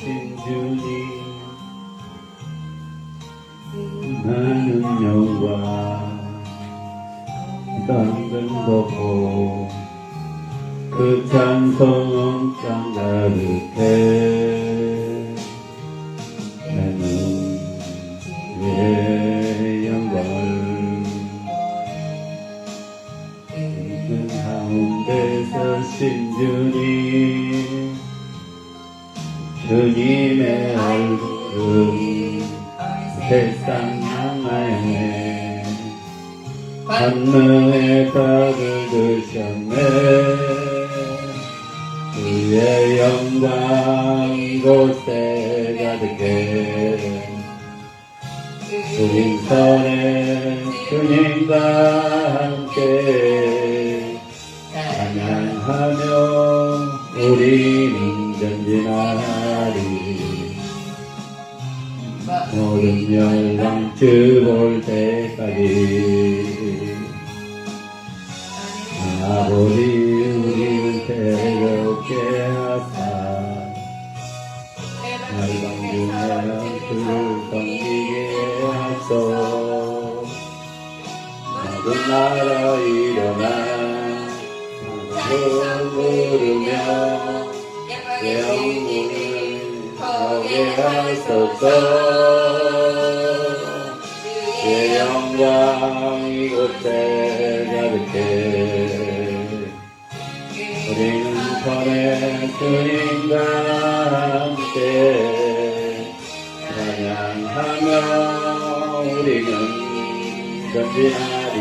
되신 주님 많은 영광 땅을 덮고 그 찬송 땅 가득해 나는 주의 영광을 그 가운데 서신 주님 주님의 얼굴 세상 향하에 권능의 떡을 드셨네 주의 영광 이곳에 가득해 주님선에 주님과 함께 찬양하며 우리는 전진하리 모든 열방 주 볼 때까지 아버지 우리를 새롭게 하사 열방 중에 주를 섬기게 하소 모든 나라 일어나 부르며 영웅을 하게 하소서 주의 영광 이곳에 가득해 우리는 선의 주님과 함께 찬양하며 우리는 전진하리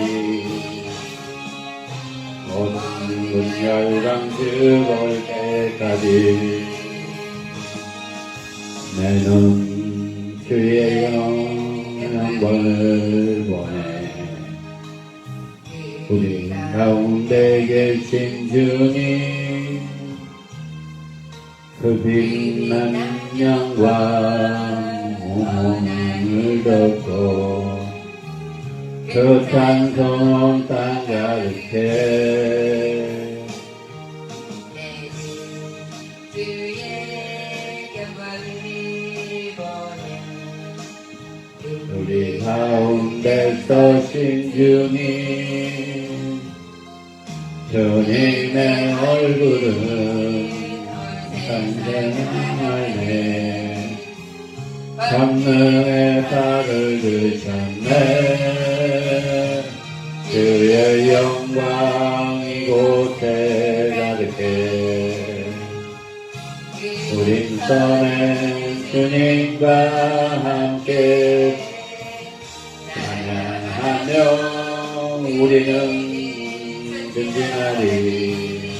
모든 열방 주 볼 때까지 나는 주의 영광을 보내 우리 가운데 계신 주님 그 빛난 영광 몸을 덮고 그 찬송 땅 가득해 우리 가운데 서신 주님 주님의 얼굴은 상생하네 권능의 발을 드셨네 주의 영광 이곳에 가득해 우린 선의 주님과 함께 찬양하며 우리는 전진하리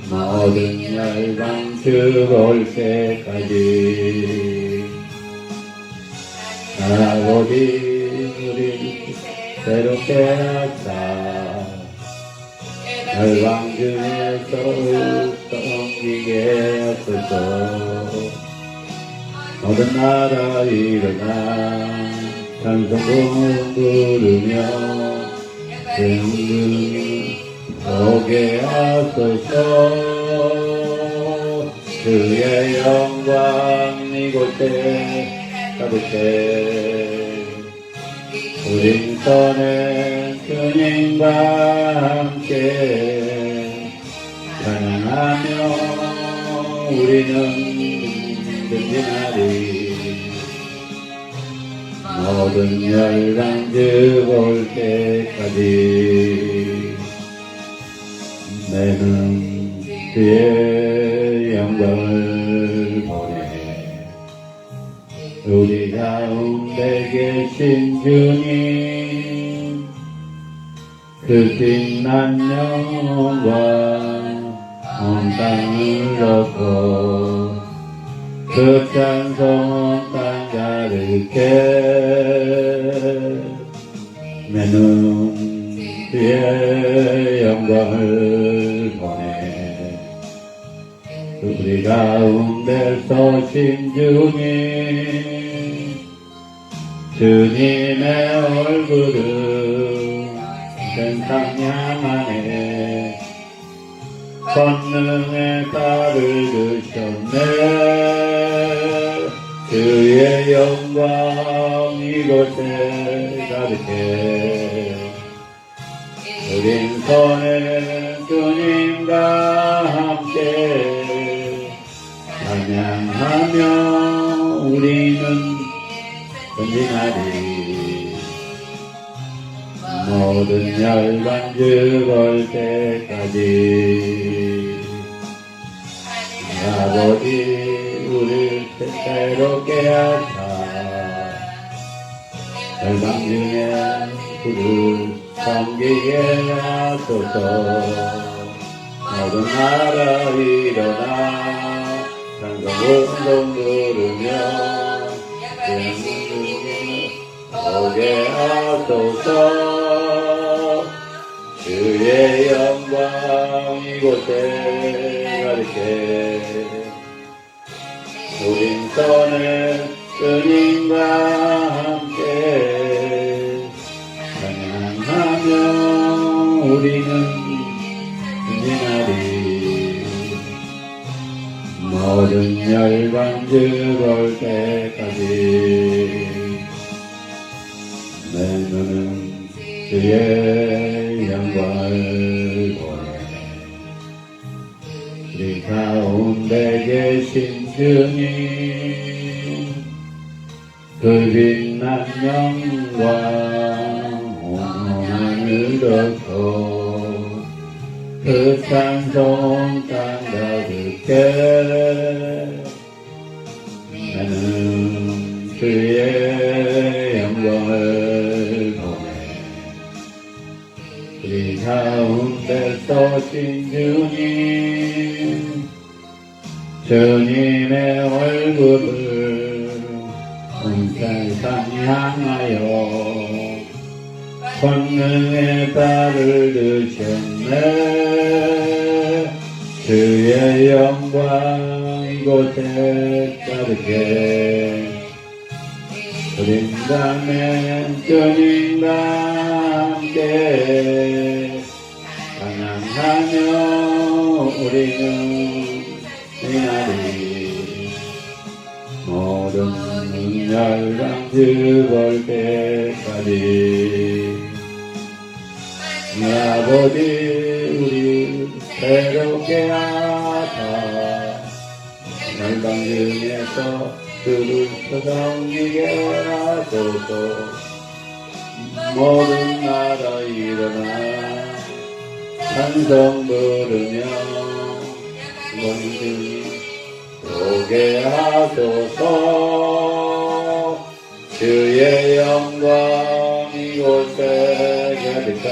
모든 열방 주 볼 때까지 아버지 우리 새롭게 하사 열방 중에서 섬기게 하소서 모든 나라 일어나 찬송을 부르며 영광을 보게 하소서 주의 영광 이곳에 가득해 우린 선의 주님과 함께 찬양하며 우리는 전진하리 모든 열방 주 볼 때까지 나는 주의 영광을 보내 우리 가운데 계신 주님 그 빛난 영광 온 땅을 덮고 그 찬송 땅 가득해 나는 주의 영광을 보내 우리 가운데 서신 주님 주님의 얼굴은 세상 향하네 권능의 달을 드셨네. 주의 영광 이곳에 가득해. 우린 손에 주님과 함께 찬양하며 우리는 전진하리. 모든 열반 죽을 때까지. 아버지 우리를 새롭게 하사 열방 중에 그를 섬기게 하소서. 모든 나라 일어나 찬송운동 부르며 예수님을 오게 하소서. 주의 영광 이곳에 가득해. 우린 손에 주님과 함께 찬양하며 우리는 전진하리. 모든 열방 죽을 때까지. 내 눈은 주의 영광을 보네. 우리 가운데 계신 주님 그 빛난 영광 온 하늘로서 그 찬송 땅 가득해. 나는 주의 영광을 보네. 우리 가운데 서신 주님 주님의 얼굴을 온 세상 향하여 권능의 발을 드셨네. 주의 영광 이곳에 가득해. 우린 밤에 주님과 함께 찬양하며 우리는 이날이 모든 열방 죽을 때까지. 아버지 우리 새롭게 하사 열방 중에서 주를 섬기게 하소서. 모든 나라 일어나 찬송 부르며 원주님 오게 하소서. 주의 영광 이곳에 가득해.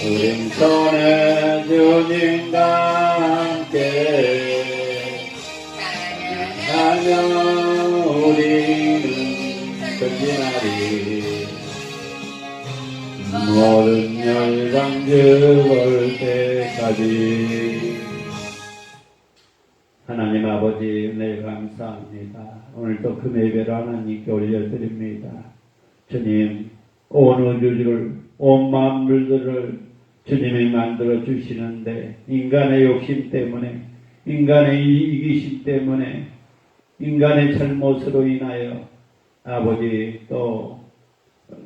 우린 손에 주님과 함께 하며 우리는 전진하리. 모든 열방 죽을 때까지. 하나님 아버지 은혜 감사합니다. 오늘도 금요 예배를 하나님께 올려드립니다. 주님 온 우주를 온 만물들을 주님이 만들어 주시는데 인간의 욕심 때문에 인간의 이기심 때문에 인간의 잘못으로 인하여 아버지 또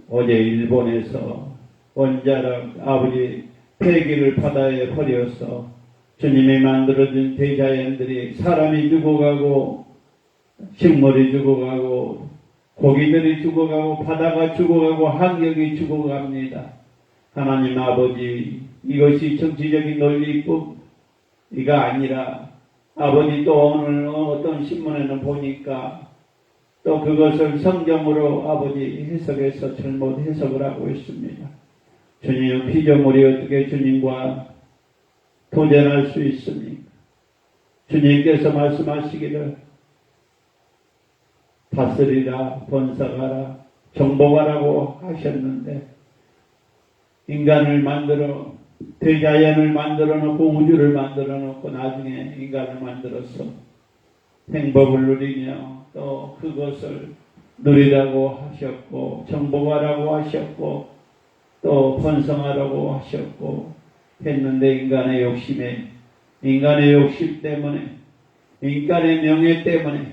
어제 일본에서 원자력 아버지 폐기를 바다에 버려서 주님이 만들어준 대자연들이 사람이 죽어가고 식물이 죽어가고 고기들이 죽어가고 바다가 죽어가고 환경이 죽어갑니다. 하나님 아버지 이것이 정치적인 논리뿐이가 아니라 아버지 또 오늘 어떤 신문에는 보니까 또 그것을 성경으로 아버지 해석해서 잘못 해석을 하고 있습니다. 주님 피조물이 어떻게 주님과 도전할 수 있습니까? 주님께서 말씀하시기를 다스리라 번성하라 정복하라고 하셨는데 인간을 만들어 대자연을 만들어 놓고 우주를 만들어 놓고 나중에 인간을 만들어서 행복을 누리며 또 그것을 누리라고 하셨고 정복하라고 하셨고 또 번성하라고 하셨고 했는데 인간의 욕심에, 인간의 욕심 때문에, 인간의 명예 때문에,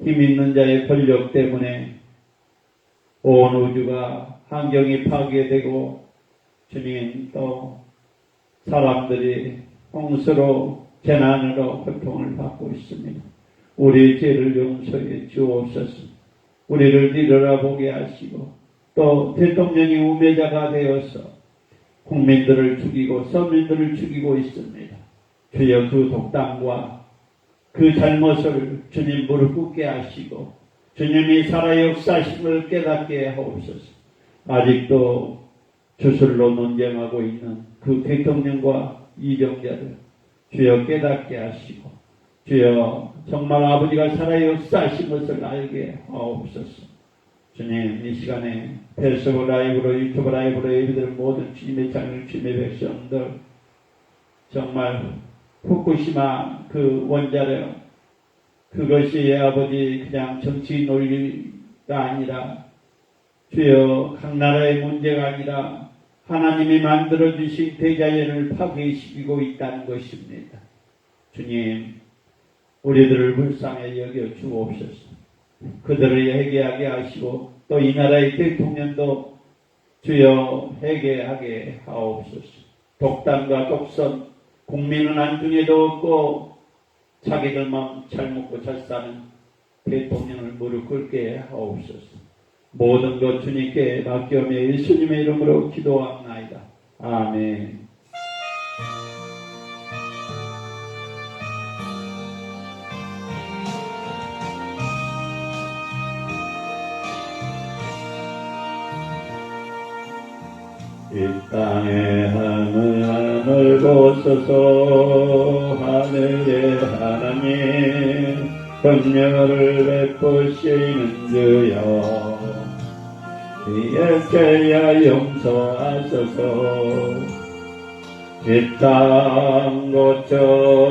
힘 있는 자의 권력 때문에 온 우주가 환경이 파괴되고 주님 또 사람들이 홍수로 재난으로 고통을 받고 있습니다. 우리의 죄를 용서해 주옵소서. 우리를 뒤돌아보게 하시고 또 대통령이 우매자가 되어서 국민들을 죽이고 서민들을 죽이고 있습니다. 주여 그 독단과 그 잘못을 주님 무릎 꿇게 하시고 주님이 살아 역사심을 깨닫게 하옵소서. 아직도 주술로 논쟁하고 있는 그 대통령과 이정자를 주여 깨닫게 하시고 주여 정말 아버지가 살아 역사하신 것을 알게 하옵소서. 주님 이 시간에 페이스북 라이브로 유튜브 라이브로 예배드린 모든 주님의 자녀 주님의 백성들 정말 후쿠시마 그 원자력 그것이 아버지 그냥 정치 논리가 아니라 주여 각 나라의 문제가 아니라 하나님이 만들어주신 대자연을 파괴시키고 있다는 것입니다. 주님 우리들을 불쌍히 여겨 주옵소서. 그들을 회개하게 하시고 또 이 나라의 대통령도 주여 회개하게 하옵소서. 독단과 독선 국민은 안중에도 없고 자기들만 잘 먹고 잘 사는 대통령을 무릎 꿇게 하옵소서. 모든 것 주님께 맡겨며 예수님의 이름으로 기도합나이다. 아멘. 이 땅의 하늘을 보소서. 하늘의 하나님 긍휼을 베푸시는 주여 이의 죄야 용서하소서. 이 땅 고쳐주소서.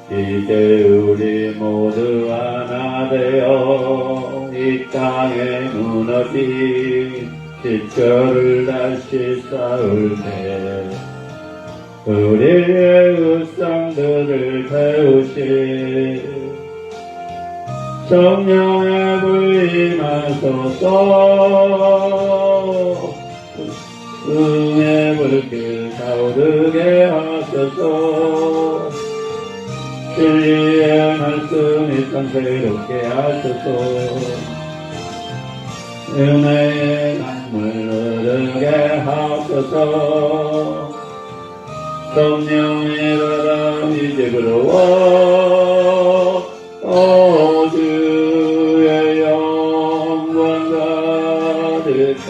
이제 우리 모두 하나 되어 이 땅에 무너진 기초를 다시 쌓을 때 우리의 우상들을 태우시 성령의 불 임하소서. 응의 불길 타오르게 하소서. 진리의 말씀이 탄생롭게 하소서. 은혜의 강물 흐르게 하소서. 성령의 바람이 집으로 와 주의 영광 가득하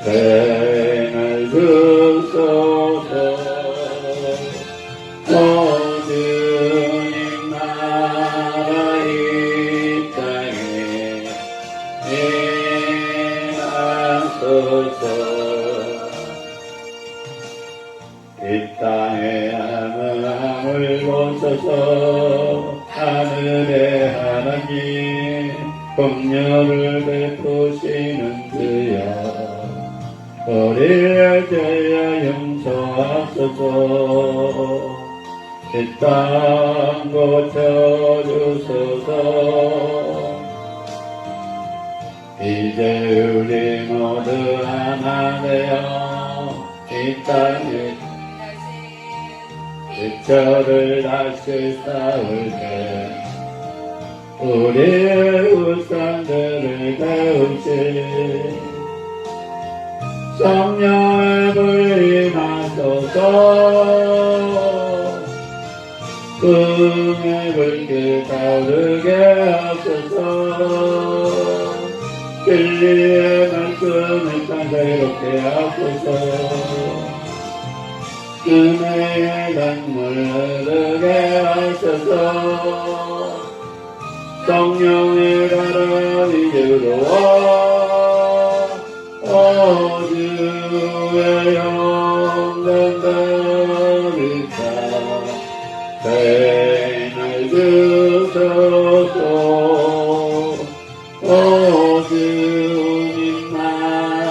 생을 주소서. 주님 나라 이 땅에 임하소서. 이 땅에 하늘을 보소서. 하늘의 하나님 긍휼을 베푸시는 주여 우리의 죄야 용서하소서. 이 땅 고쳐주소서. 이제 우리 모두 하나 되어 이 땅에 기초를 다시 쌓을 때 우리의 우상들을 태우시 성령의 불 임하소서. 응의 불길 타오르게 하소서. 진리의 말씀을 탄생롭게 하소서. 은혜의 강물 흐르게 하소서. 성령의 바람이 불어와 주의 영광 가득하 생을 주소서. 주님 나라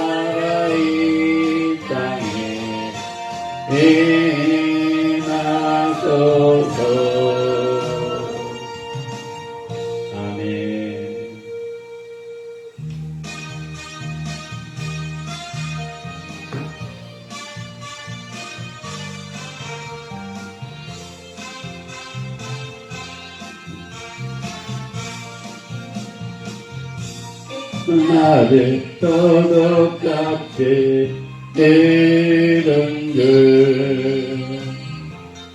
나를 도둑같이 이른 줄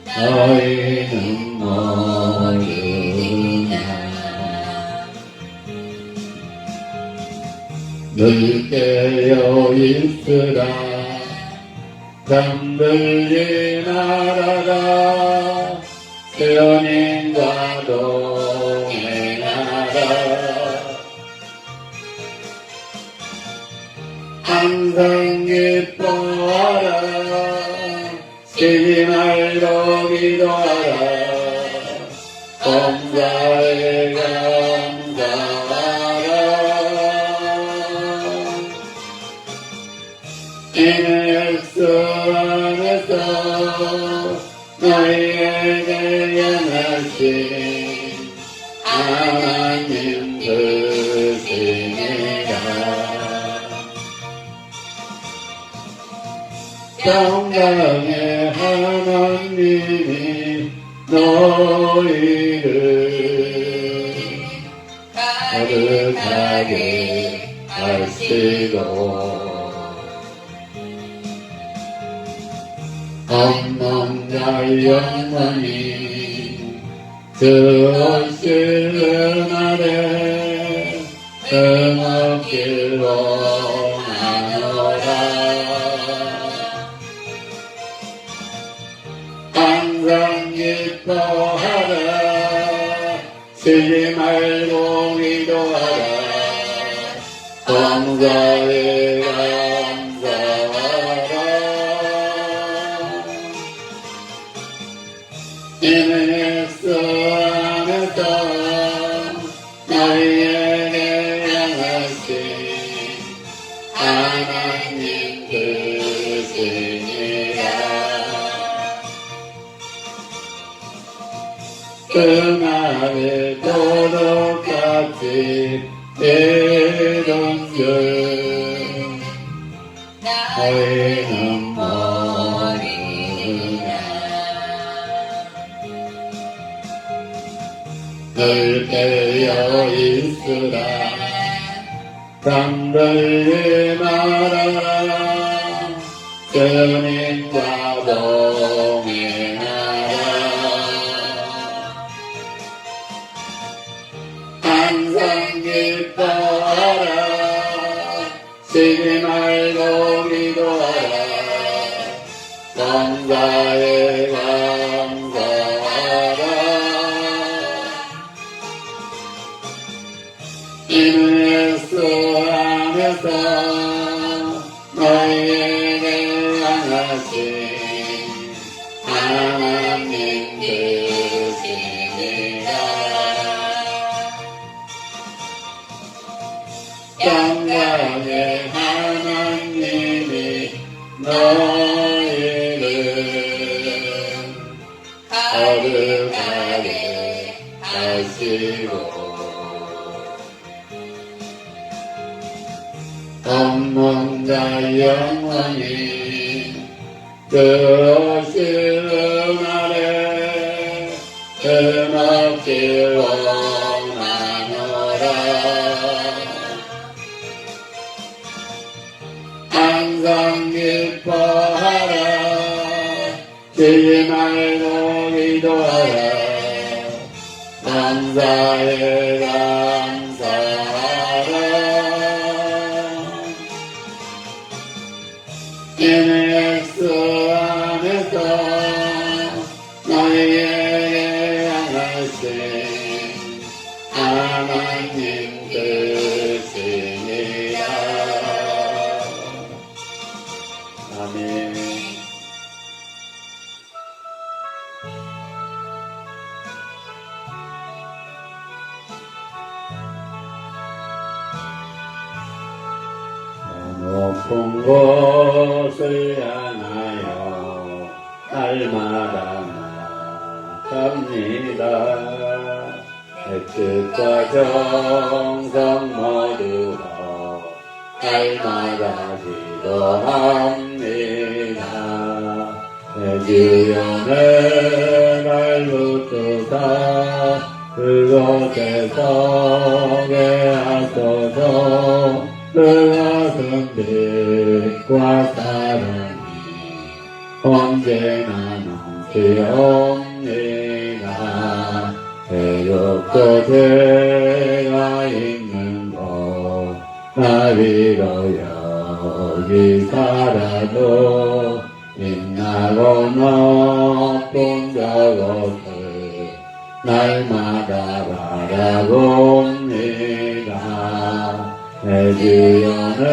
너희는 모르냐. 늘 깨어 있으라 잠들지 말아라 선인과 동행하라. 항상 기뻐하라 쉬지 말고 기도하라 범사에 감사하라. 이는 예수 안에서 너희에게 연하신 하나님 뜻이니라. 평강의 하나님이 너희를 거룩하게 하시고 엄망과 영원히 주실 은혜를 응없길 원하노라. 항상 기뻐하라 쉬지 말고 기도하라 범사에 감사하라. 이는 예수 안에서 너희에게 향하신 하나님 뜻이니라. 그날의 도둑같이 이른 줄 너희는 모르냐. 늘 깨어 있으라 잠들지 말아라 주님과 동행하라. 항상 기뻐하라 쉬지 말고 기도하라 범사에 감사하라. 이는 예수 안에서 너희에게 향하신 하나님 뜻이니라. 평강의 하나님이 너희를 거룩하게 하시고 엄문과 영원히 주실 은혜를 끊없길 원하노라. 항상 기뻐하라 쉬지 말고 기도하라 감사에 감사하라. 이는 예수 안에서 너희에게 향하신 하나님 뜻이니라. 아멘. 높은 곳을 향하여 날마다 나갑니다. 내 뜻과 정성 모두로 날마다 기도합니다. 내 주연을 발붙드사 그곳에 서게 하소서. 사랑이 언제나 넘치옵니다. 배고도 죄가 있는 곳 나비로 여기 살아도 빛나고 높은 저곳을 날마다 바라봅니다. 내 주여 내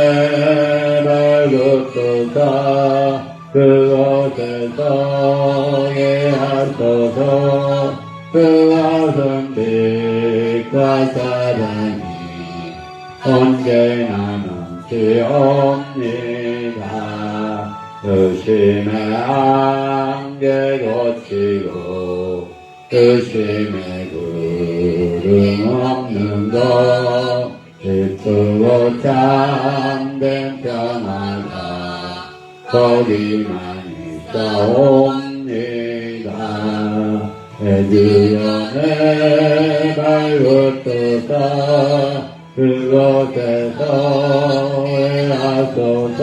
발굽소서 그곳에서 예하소서 그곳은 빛과 사랑이 언제나 넘치옵니다. 의심의 안개 고치고 의심의 구름 없는 것 기쁘고 참된 평화가 거기만 있사옵니다. 내 주여 내 발굽소서 그곳에서 외하소서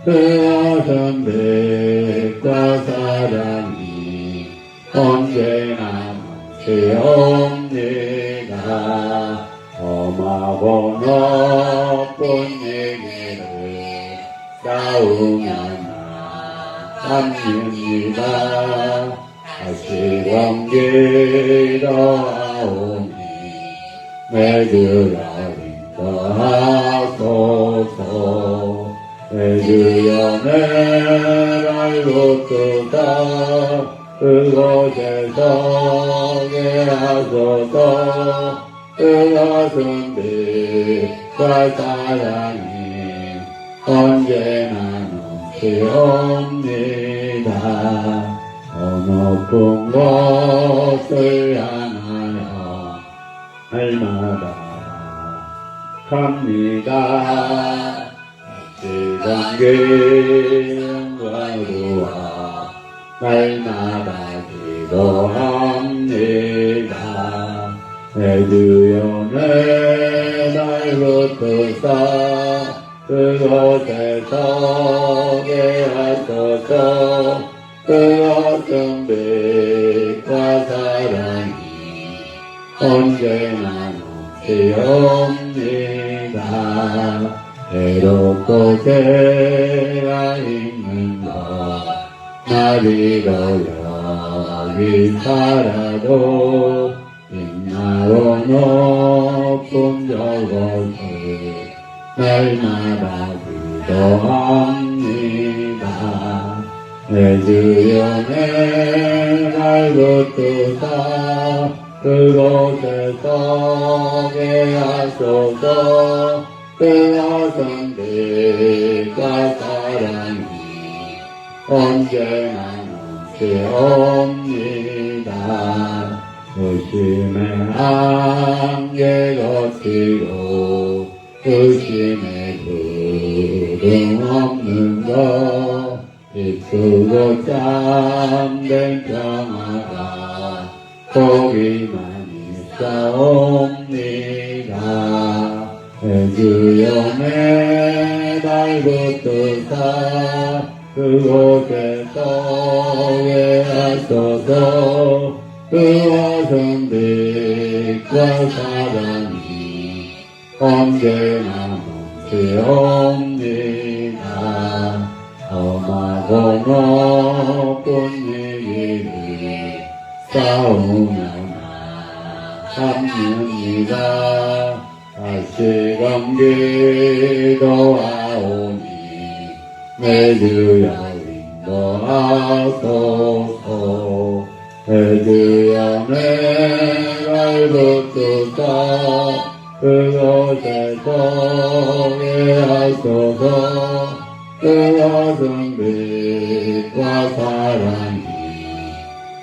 그것은 빛과 사랑이 언제나 넘치옵니다. 험하고 높은 얘기를 싸우며 나갑니다. 다시 원기도하오니 내 주여 인도하소서. 내 주여 내 발굽소서 그곳에서 예하소서 그것은 빛과 사랑이 언제나 넘치옵니다. 더 높은 곳을 향하여 날마다 갑니다. 시간기 영광으로와 날마다 기도합니다. 내 주여 내 발굽소서 그곳에서 예하소서 그것은 빛과 사랑이 언제나 넘치옵니다. 외롭고 죄가 있는 것 나비로 여기 살아도 빛나고 높은 저곳을 날마다 기도합니다. 내 주여 내 발굽소서 그곳에서 예하소서 그것은 빛과 사랑이 언제나 넘치옵니다. 의심의 안개 거치고 의심의 구름 없는 것 기쁘고 참된 평화가 거기만 있사옵니다. 내 주여 내 발굽소서 그곳에서 외하소서 그것은 빛과 사랑이 언제나 넘치옵니다. 험하고 높은 얘기를 싸우며 나갑니다. 다시금 기도하오니 내 주여 인도하소서. 내 주여 내 발굽소서 그곳에서 예하소서 그것은 빛과 사랑이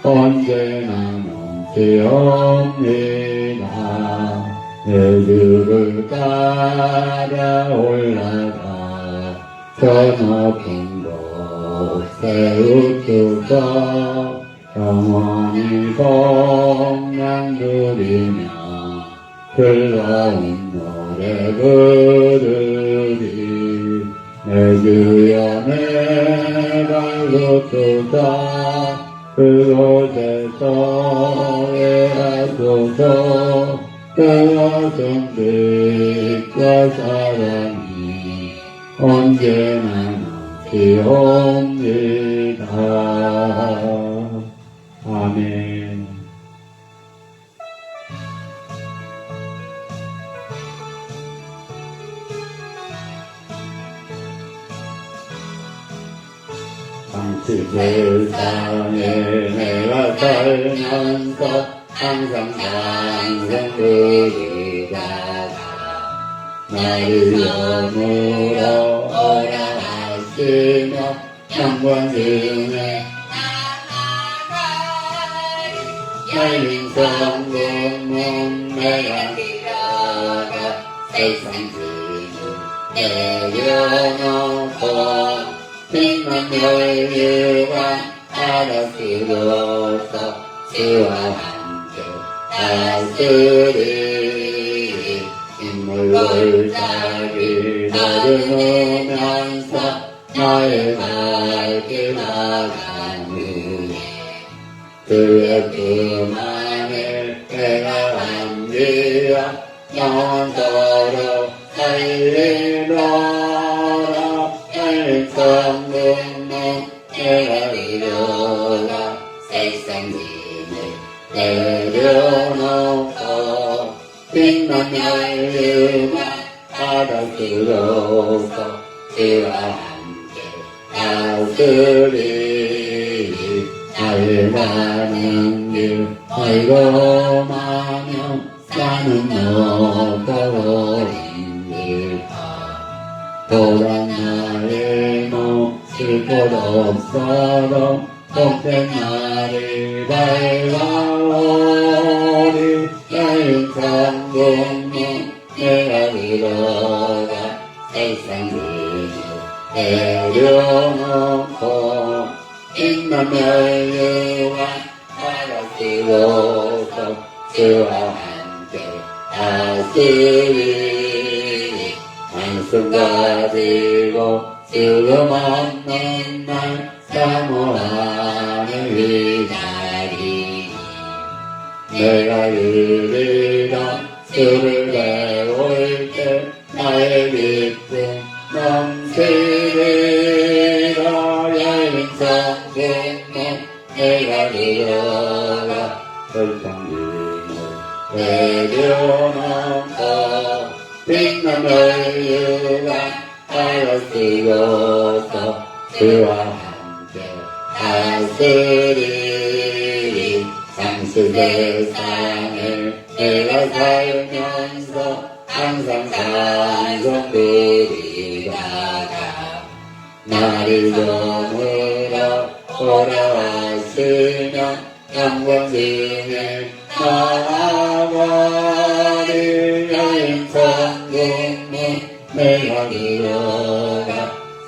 언제나 넘치옵니다. 내 주를 따라 올라가 저 높은 곳에 웃소서. 영원히 성냥 누리며 즐거운 노래 부르리. 내 주여 내 발붙드사 그곳에서 일하소서 그것은 빛과 사랑이 언제나 넘치옵니다. 아멘. 당시 세상에 내가 살면서 항상 상생그리다가 나를 영으로 오라 하시며 영광 중에 열린 성공문 내가 들어가 세상 주는 내려놓고 빛난 여유와 알아쓰고서 주와 함께 다스리 인물 골짜기 걸으면서 나의 발길 나가는 그의 그만에 내가 함께야 영원토록 살리노라. 열린 성문문 내가 이루라. 세상 짐을 내려놓고 빛난 여유가 바다스러워서 주와 함께 다스리 나의 가는 길 얼거마며 나는 너더러운 길 또한 나의 몫을 것 없어도 복된 날이 밝아오리. 열린 성공문 내가 들어가 세상 짐을 내려놓고 빛난 여유와 바다스러워서 주와 함께 다스리 한숨 가지고 지금 없는 날 사모하는 기다리 내가 이리라 술을 배울 때 나의 기쁨 넘치리라. 열린 성공문 내가 들어가 세상 짐을 내려놓고 빛난 여유가 바다스러워서 주와 함께 다스리 상수 세상에 내가 살면서 항상 찬송드리다가 나를 저물어 오라 하시며 영광 중에 나아가리. 열린 성공문 내가 들어가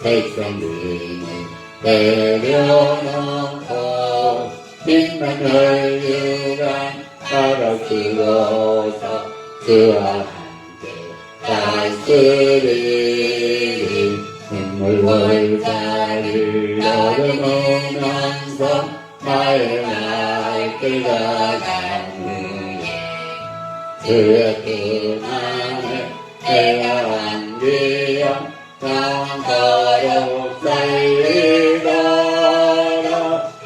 세상 짐을 내려놓고 빛난 여유가 바다스러워서 주와 함께 다스리 눈물 골짜기 걸으면서 나의 발길 가는 주의 그만에 내가 함께야 영원토록 살리노라.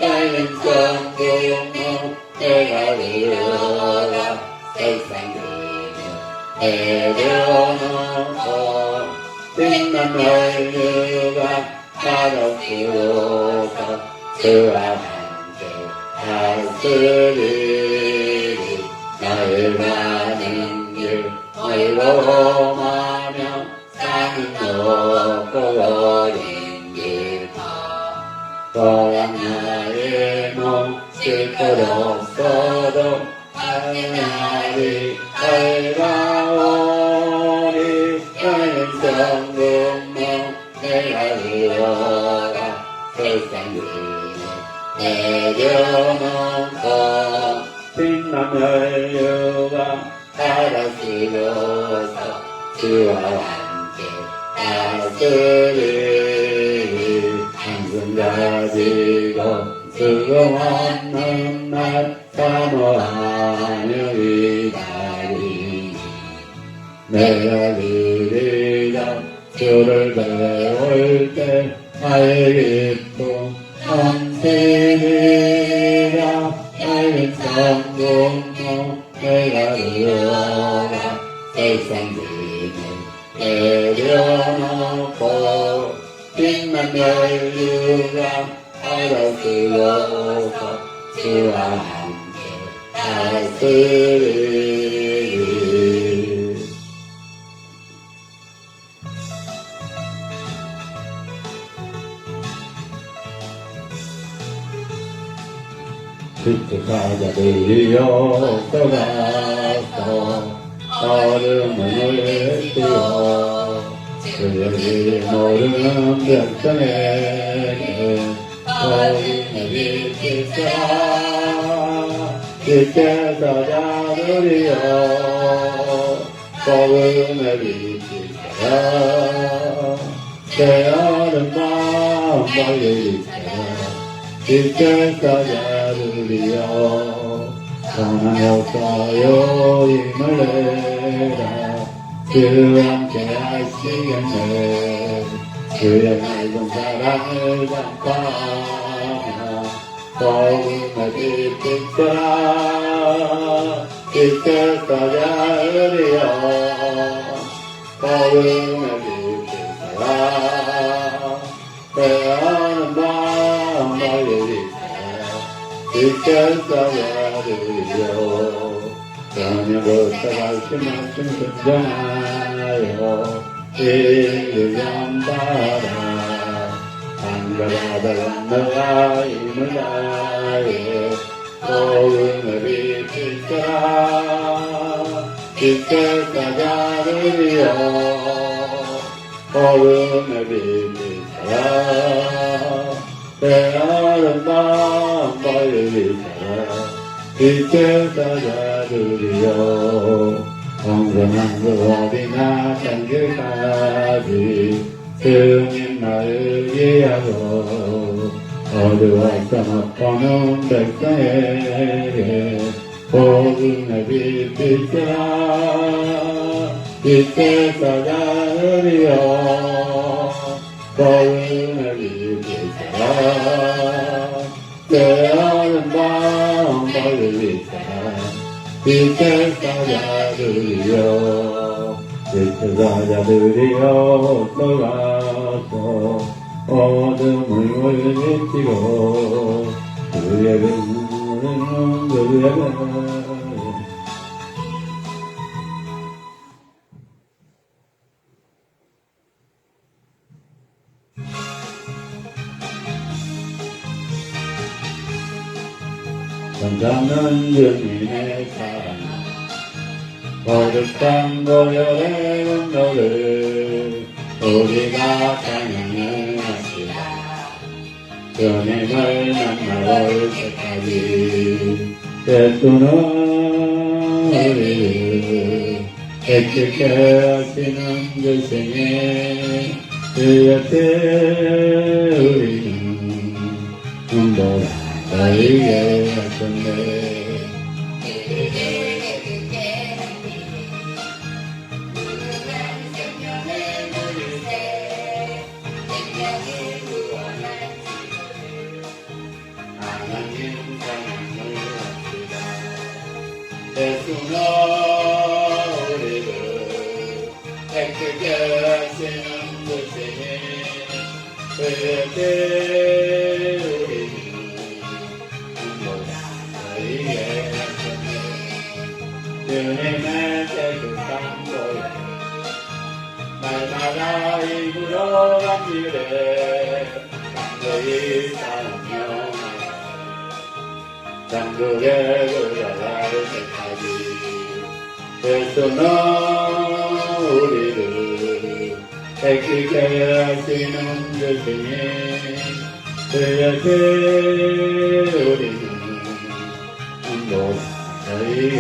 열린 성공문 내가 들어가 세상 짐을 내려놓고 빛난 여유가 바다스러워서 주와 함께 다스리 나의 가는 길 얼거마며 산은 높고 어린 길 또한 나의 몫일 것 없어도 하늘이 밝아오리. 열린 성공문 내가 들어가 세상 짐을 내려놓고 빛난 여유가 바다스러워서 주와 함께 다스리 항상 가지고 쓰고 없는 날 사모하며 기다리니 내가 그리자 주를 배울 때 나의 기쁨 넘치리라 나의 성공도 내가 들어가 세상 짐을 내려놓고 빛난 열류가 알아들어서 주와 함께 다스리리 십자가들이여 떠가서 얼음을 띄워 그들이 모르는 백성에게 복음을 비치사 십자가들이여 복음을 비치사 내 아름다운 발을 비치사 십자가들이여 선한 역사여 힘을 내라 주 함께 하시겠네 주의 맑은 사랑을 감사하며 복음을 비추라 십자가들이여 복음을 비추라 내 아름다운 발을 십자가들이여 저녁부터 말씀하신 순정하여 일념받아 한가하다 건너가 힘을 다해 복음을 비추라 십자가들이여 복음을 비추라 내 아름다운 발을 비춰라 십자가들이여 엉성한 그 어디나 땅끝까지 주님 나를 위하고 어두웠던 엎어놓은 백성에게 복음을 비추라 십자가들이여 복음을 비추라 내 아름다운 발을 비춰라 십자가들이여 십자가들이여 떠가서 어둠을 물리치고 주의 빛을 손잡는 주님의 사랑 거룩한 고열의 운동을 우리가 찬양을 합시다 주님을 만나올 때까지 예수는 우리를 애찍게 하시는 주시니 그 옆에 우리는 눈보라 너희의 하셨네 하나님 사랑을 합시다 예수는 우리를 애쓰게 하시는 주시니 그에게 주님의 깨끗한 고향 날마다 입으로 감기래 강도히 사랑며 장국에 들어갈 때까지 예수는 우리를 애기게 하시는 주시니 그에게 우리는 너희의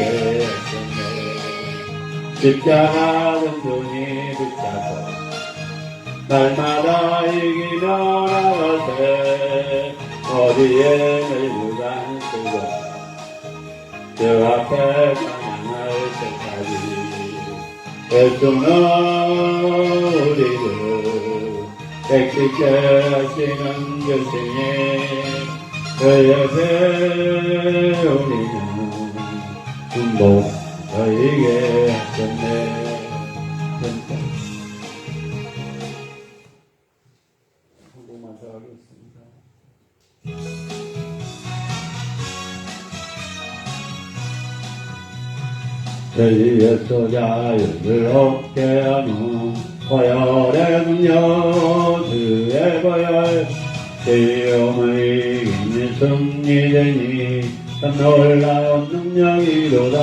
십자가 은총이 붙잡고 날마다 이기며 나가세 어디에 늙은 쓰고 주 앞에 찬양할 때까지 예수는 우리를 백지케 하시는 교수님 그 옆에 우리는 중보 너에게 하셨네 한국만 더 하겠습니다. 저희의 소자유를 얻게 하는 보혈의 능력 주의 보혈 시험을 이기는 승리되니 참 놀라운 능력이로다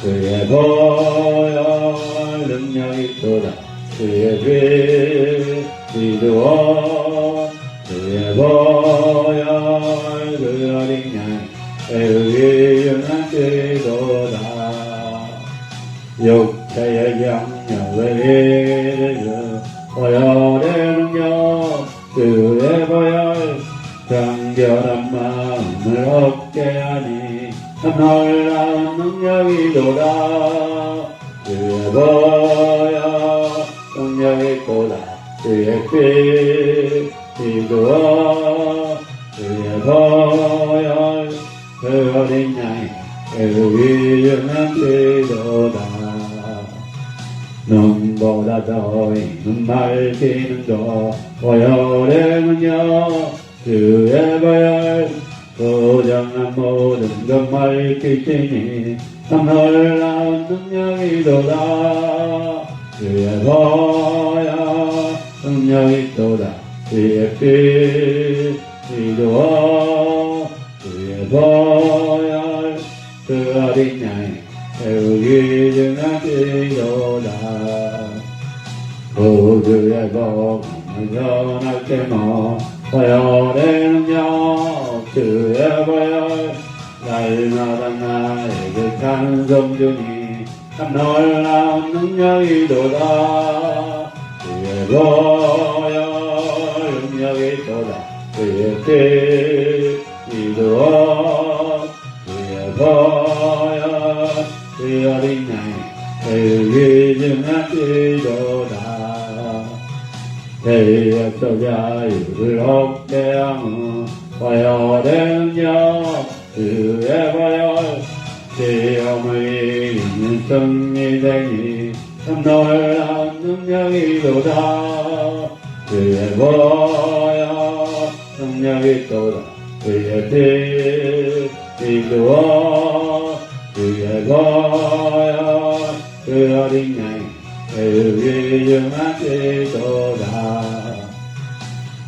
주의 보혈 능력이로다 주의 피 기도와 주의 보혈 그 어린 양 의의 연한 기도다 육체의 영역을 이르고 보혈의 능력 주의 보혈 정결한 마음을 얻게 하니 참 놀라운 능력이로다 주의 보혈 능력이로다 주의 피 기도와 주의 보혈 그 어린 양의 의연한 기도다 눈보다 더 있는 말기는 더 보혈의 능력 주의 보혈 부정한 모든 것 말기시니 참 놀라운 능력이로다 주의 보혈 능력이로다 주의 피 기도와 주의 보혈 그 어린 양의 의기증한 기도다 구주의 복음을 전할 때모 보혈의 능력 주의 보혈 날마다 나에게 찬송 주니 참 놀라운 능력이로다 주의 보혈 능력이로다 주의 피 기도와 주의 보혈 그 어린 양의 의기증한 기도다 죄의 자유를 얻게 하는 보혈의 능력 주의 보혈 시험을 이기는 승리되니 참 놀라운 능력이로다 주의 보혈 능력이로다 주의 피 기도와 주의 보혈 그 어린 양의 의기증한 기도다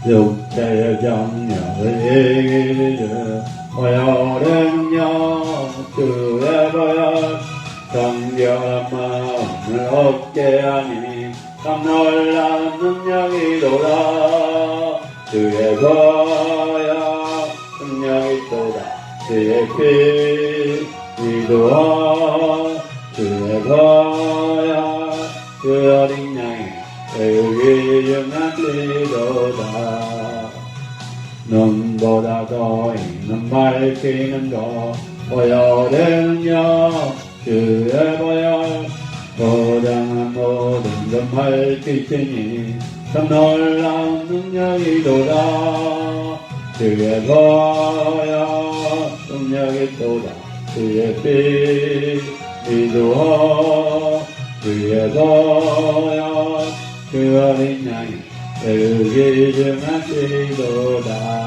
육체의 정력을 이기는 보혈의 능력 주의 보혈 정결한 마음을 얻게 하니 참 놀라운 능력이로다 주의 보혈 능력이로다 주의 피 기도와 주의 보혈 그 어린 양의 의기증한 기도다 눈보다 더 있는 밝히는 것 보혈의 능력 주의 보혈 부정한 모든 것 밝히시니 참 놀라운 능력이로다 주의 보혈 능력이로다 주의 피 기도와 주의 보혈 그 어린 양의 의기증한 기도다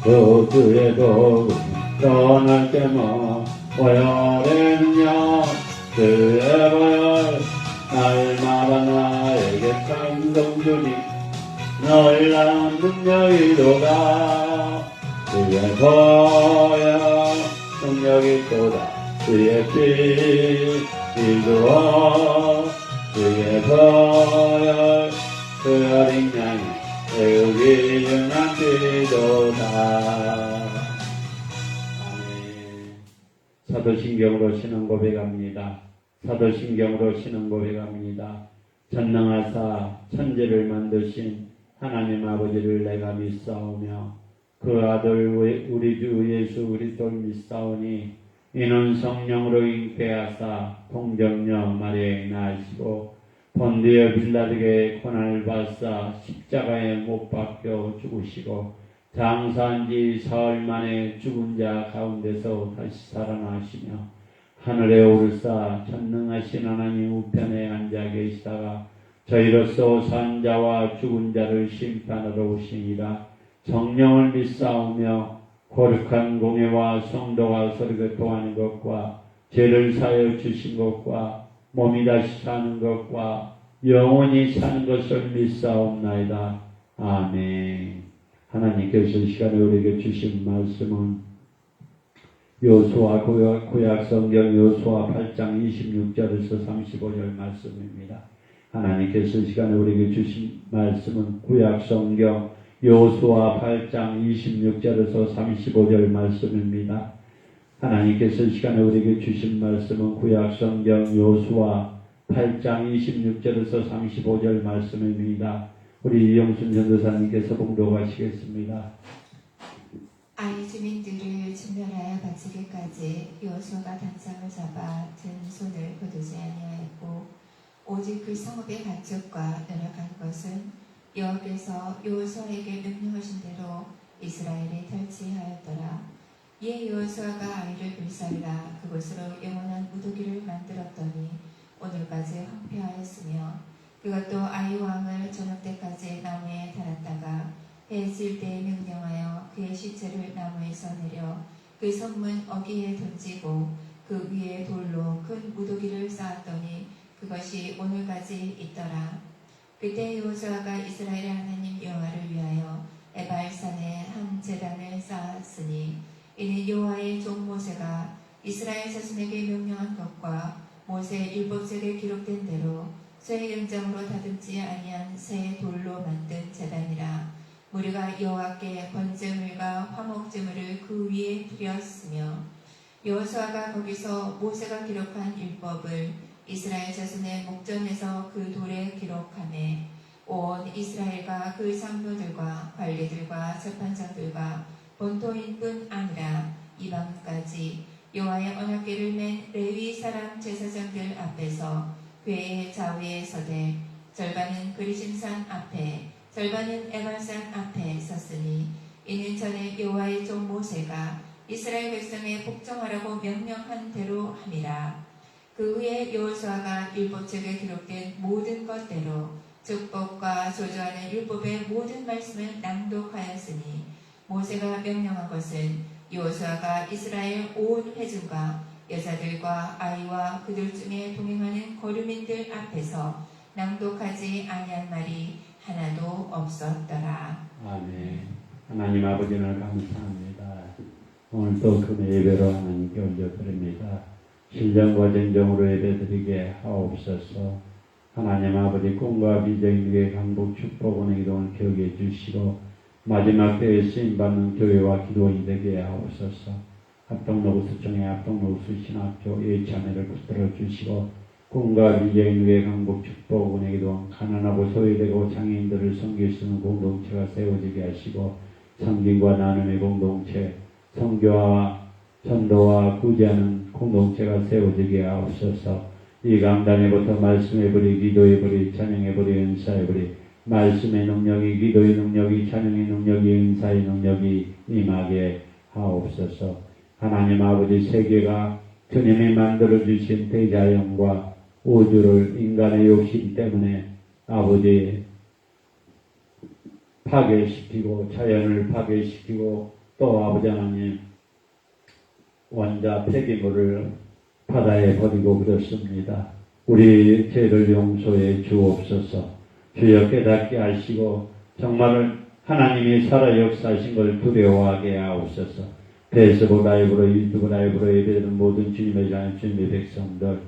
구주의 복음 전할 때모 보혈의 능력 주의 보혈 날마다 나에게 찬송 주니 놀라운 능력이로다 주의 보혈 능력이로다 주의 피 기도와 주의 보혈 그 어린 양의 의기증한 기도다. 아멘. 사도신경으로 신앙 고백합니다. 사도신경으로 신앙 고백합니다. 전능하사 천지를 만드신 하나님 아버지를 내가 믿사오며 그 아들 우리 주 예수 그리스도를 믿사오니 이는 성령으로 잉태하사 동정녀 마리아에 나시고 본디오 빌라에게 고난을 받사 십자가에 못 박혀 죽으시고 장사한 지 사흘 만에 죽은 자 가운데서 다시 살아나시며 하늘에 오르사 전능하신 하나님 우편에 앉아 계시다가 저희로서 산 자와 죽은 자를 심판하러 오시니라. 성령을 믿사오며 거룩한 공예와 성도가 서로 교통하는 것과 죄를 사하여 주신 것과 몸이 다시 사는 것과 영원히 사는 것을 믿사옵나이다. 아멘. 하나님께서 이 시간에 우리에게 주신 말씀은 요수아 구약 성경 요수아 8장 26절에서 35절 말씀입니다. 하나님께서 이 시간에 우리에게 주신 말씀은 구약 성경 요수아 8장 26절에서 35절 말씀입니다. 하나님께서 이 시간에 우리에게 주신 말씀은 구약 성경 요수아 8장 26절에서 35절 말씀입니다. 우리 이영순 전도사님께서 봉독하시겠습니다. 아이 주민들을 진멸하여 바치기까지 여호수아가 단장을 잡아 든 손을 거두지 아니하였고 오직 그 성읍의 가축과 연락한 것은 여호와께서 여호수아에게 명령하신 대로 이스라엘에 탈취하였더라. 이에 여호수아가 아이를 불살라 그곳으로 영원한 무더기를 만들었더니 오늘까지 황폐하였으며 그것도 아이 왕을 저녁 때까지 나무에 달았다가 해 질 때에 명령하여 그의 시체를 나무에서 내려 그 성문 어귀에 던지고 그 위에 돌로 큰 무더기를 쌓았더니 그것이 오늘까지 있더라. 그때 여호수아가 이스라엘의 하나님 여호와를 위하여 에발산에 한 제단을 쌓았으니 이는 여호와의 종 모세가 이스라엘 자손에게 명령한 것과 모세 율법책에 기록된 대로 쇠 연장으로 다듬지 아니한 새 돌로 만든 제단이라. 무리가 여호와께 번제물과 화목제물을 그 위에 드렸으며 여호수아가 거기서 모세가 기록한 율법을 이스라엘 자손의 목전에서 그 돌에 기록하매 온 이스라엘과 그 장로들과 관리들과 재판장들과 본토인뿐 아니라 이방까지 여호와의 언약궤를 맨 레위 사람 제사장들 앞에서 궤의 좌우에 서되 절반은 그리심산 앞에 절반은 에발산 앞에 섰으니 이는 전에 여호와의 종 모세가 이스라엘 백성에 복종하라고 명령한 대로 함이라. 그 후에 여호수아가 율법책에 기록된 모든 것대로 축복과 조주하는 율법의 모든 말씀을 낭독하였으니 모세가 명령한 것은 여호수아가 이스라엘 온 회중과 여자들과 아이와 그들 중에 동행하는 거류민들 앞에서 낭독하지 아니한 말이 하나도 없었더라. 아멘. 하나님 아버지를 감사합니다. 오늘도 금요 예배로 하나님께 올려드립니다. 신령과 정정으로 예배드리게 하옵소서. 하나님 아버지 꿈과 비전의 강복 축복 은혜 기도를 기억해 주시고 마지막 때에 쓰임받는 교회와 기도인이 되게 하옵소서. 합동노구수청의 합동노구수 신학교 예찬회를 붙들어 주시고 꿈과 비전의 강복 축복 은혜 기도 가난하고 소외되고 장애인들을 섬길 수 있는 공동체가 세워지게 하시고 섬김과 나눔의 공동체 선교와 전도와 구제하는 공동체가 세워지게 하옵소서. 이 강단에부터 말씀의 불이 기도의 불이 찬양의 불이 은사의 불이 말씀의 능력이 기도의 능력이 찬양의 능력이 은사의 능력이 임하게 하옵소서. 하나님 아버지 세계가 주님이 만들어주신 대자연과 우주를 인간의 욕심 때문에 아버지 파괴시키고 자연을 파괴시키고 또 아버지 하나님 원자 폐기물을 바다에 버리고 그렇습니다. 우리 죄를 용서해 주옵소서. 주여 깨닫게 하시고 정말 하나님이 살아 역사하신 걸 두려워하게 하옵소서. 페이스북 라이브로 유튜브 라이브로 예배드리는 모든 주님의 자녀 주님의 백성들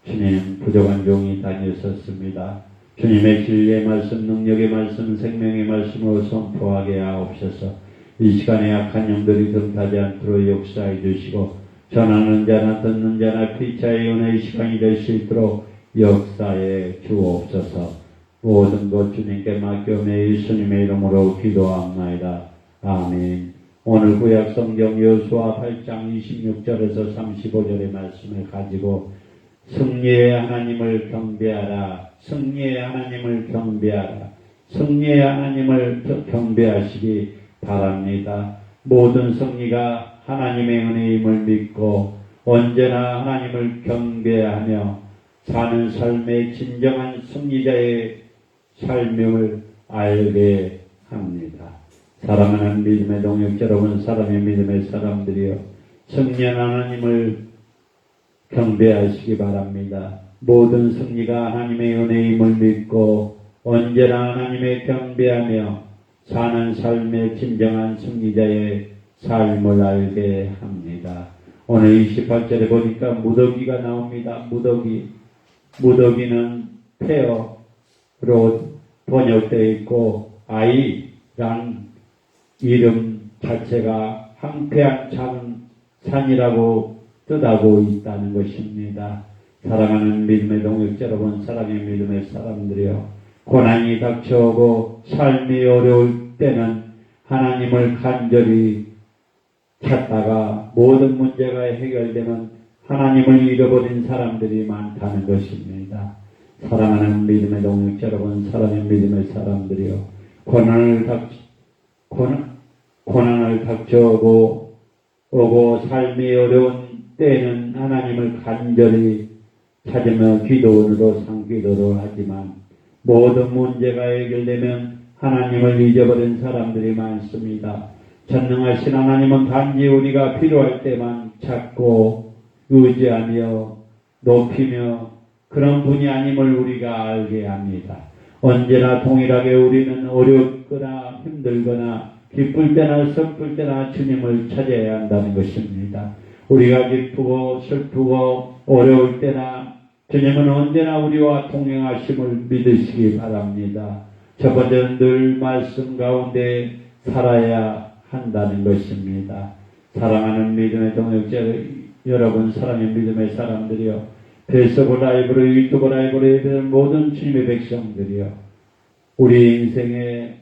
주님 부족한 종이 다녔었습니다. 주님의 진리의 말씀 능력의 말씀 생명의 말씀으로 선포하게 하옵소서. 이 시간에 약한 영들이 덤타지 않도록 역사해 주시고 전하는 자나 듣는 자나 피차의 은혜의 시간이 될 수 있도록 역사에 주옵소서. 모든 것 주님께 맡겨매 예수님의 이름으로 기도합나이다. 아멘. 오늘 구약 성경 여호수아 8장 26절에서 35절의 말씀을 가지고 승리의 하나님을 경배하라. 승리의 하나님을 경배하라. 승리의 하나님을 경배하시기 바랍니다. 모든 승리가 하나님의 은혜임을 믿고 언제나 하나님을 경배하며 사는 삶의 진정한 승리자의 삶을 알게 합니다. 사랑하는 믿음의 동역 여러분, 사랑의 믿음의 사람들이여, 승리한 하나님을 경배하시기 바랍니다. 모든 승리가 하나님의 은혜임을 믿고 언제나 하나님의 경배하며 사는 삶의 진정한 승리자의 삶을 알게 합니다. 오늘 28절에 보니까 무더기가 나옵니다. 무더기는 폐허로 번역되어 있고 아이란 이름 자체가 황폐한 작은 산이라고 뜻하고 있다는 것입니다. 사랑하는 믿음의 동역 여러분, 사랑의 믿음의 사람들이여, 고난이 닥쳐오고 삶이 어려울 때는 하나님을 간절히 찾다가 모든 문제가 해결되면 하나님을 잃어버린 사람들이 많다는 것입니다. 사랑하는 믿음의 동역 여러분, 사랑의 믿음의 사람들이여, 고난을 닥쳐오고 삶이 어려운 때에는 하나님을 간절히 찾으며 기도로 상기도를 하지만 모든 문제가 해결되면 하나님을 잊어버린 사람들이 많습니다. 전능하신 하나님은 단지 우리가 필요할 때만 찾고 의지하며 높이며 그런 분이 아님을 우리가 알게 합니다. 언제나 동일하게 우리는 어렵거나 힘들거나 기쁠 때나 슬플 때나 주님을 찾아야 한다는 것입니다. 우리가 기쁘고 슬프고 어려울 때나 주님은 언제나 우리와 동행하심을 믿으시기 바랍니다. 첫 번째는 늘 말씀 가운데 살아야 한다는 것입니다. 사랑하는 믿음의 동역자 여러분, 사랑의 믿음의 사람들이여, 페이스북 라이브로, 유튜브 라이브로 예배하는 모든 주님의 백성들이여, 우리 인생의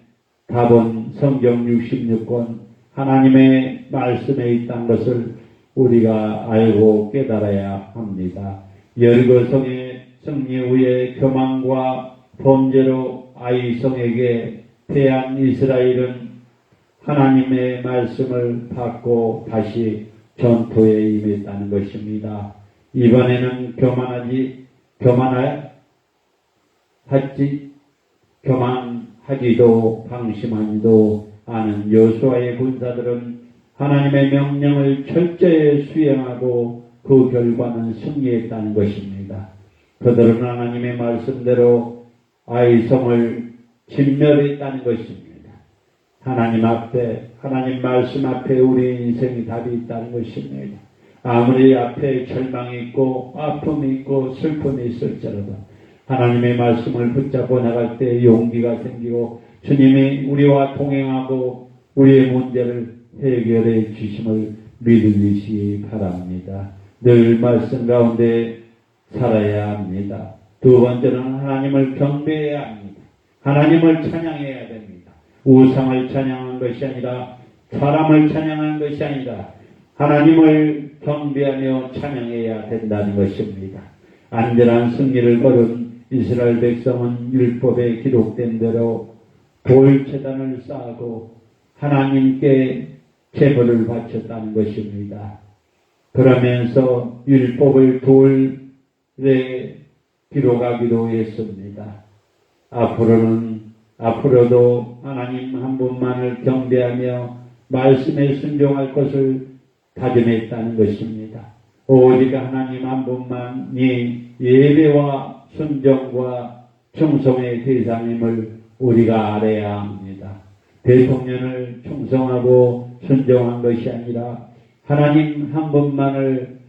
답은 성경 66권 하나님의 말씀에 있다는 것을 우리가 알고 깨달아야 합니다. 여리고성의 승리 후에 교만과 범죄로 아이성에게 패한 이스라엘은 하나님의 말씀을 받고 다시 전투에 임했다는 것입니다. 이번에는 교만하지도 방심하지도 않은 여호수아의 군사들은 하나님의 명령을 철저히 수행하고 그 결과는 승리했다는 것입니다. 그들은 하나님의 말씀대로 아이성을 진멸했다는 것입니다. 하나님 말씀 앞에 우리 인생이 답이 있다는 것입니다. 아무리 앞에 절망이 있고 아픔이 있고 슬픔이 있을지라도 하나님의 말씀을 붙잡고 나갈 때 용기가 생기고 주님이 우리와 동행하고 우리의 문제를 해결해 주심을 믿으시기 바랍니다. 늘 말씀 가운데 살아야 합니다. 두 번째는 하나님을 경배해야 합니다. 하나님을 찬양해야 됩니다. 우상을 찬양한 것이 아니라 사람을 찬양한 것이 아니라 하나님을 경배하며 찬양해야 된다는 것입니다. 안전한 승리를 거둔 이스라엘 백성은 율법에 기록된 대로 돌제단을 쌓고 하나님께 제물을 바쳤다는 것입니다. 그러면서 율법을 돌에 기록하기도 했습니다. 앞으로도 하나님 한 분만을 경배하며 말씀에 순종할 것을 다짐했다는 것입니다. 오직 하나님 한 분만이 예배와 순종과 충성의 대상임을 우리가 알아야 합니다. 대통령을 충성하고 순종한 것이 아니라 하나님 한 분만을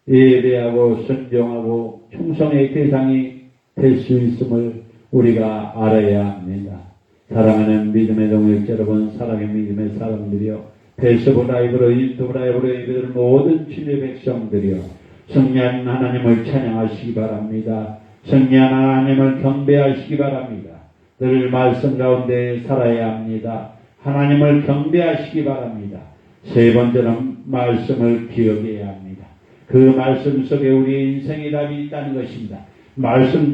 예배하고 순종하고 충성의 대상이 될 수 있음을 우리가 알아야 합니다. 사랑하는 믿음의 동역 여러분, 사랑의 믿음의 사람들이여, 페이스북 라이브로, 유튜브 라이브로 예배드리는 모든 주님의 백성들이여, 승리한 하나님을 찬양하시기 바랍니다. 승리한 하나님을 경배하시기 바랍니다. 늘 말씀 가운데 살아야 합니다. 하나님을 경배하시기 바랍니다. 세 번째는 말씀을 기억해야 합니다. 그 말씀 속에 우리의 인생의 답이 있다는 것입니다. 말씀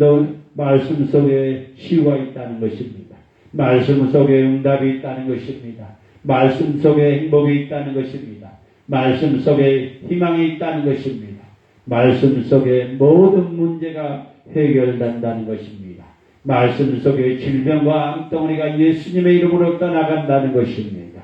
속에 치유가 있다는 것입니다. 말씀 속에 응답이 있다는 것입니다. 말씀 속에 행복이 있다는 것입니다. 말씀 속에 희망이 있다는 것입니다. 말씀 속에 모든 문제가 해결된다는 것입니다. 말씀 속에 질병과 암덩어리가 예수님의 이름으로 떠나간다는 것입니다.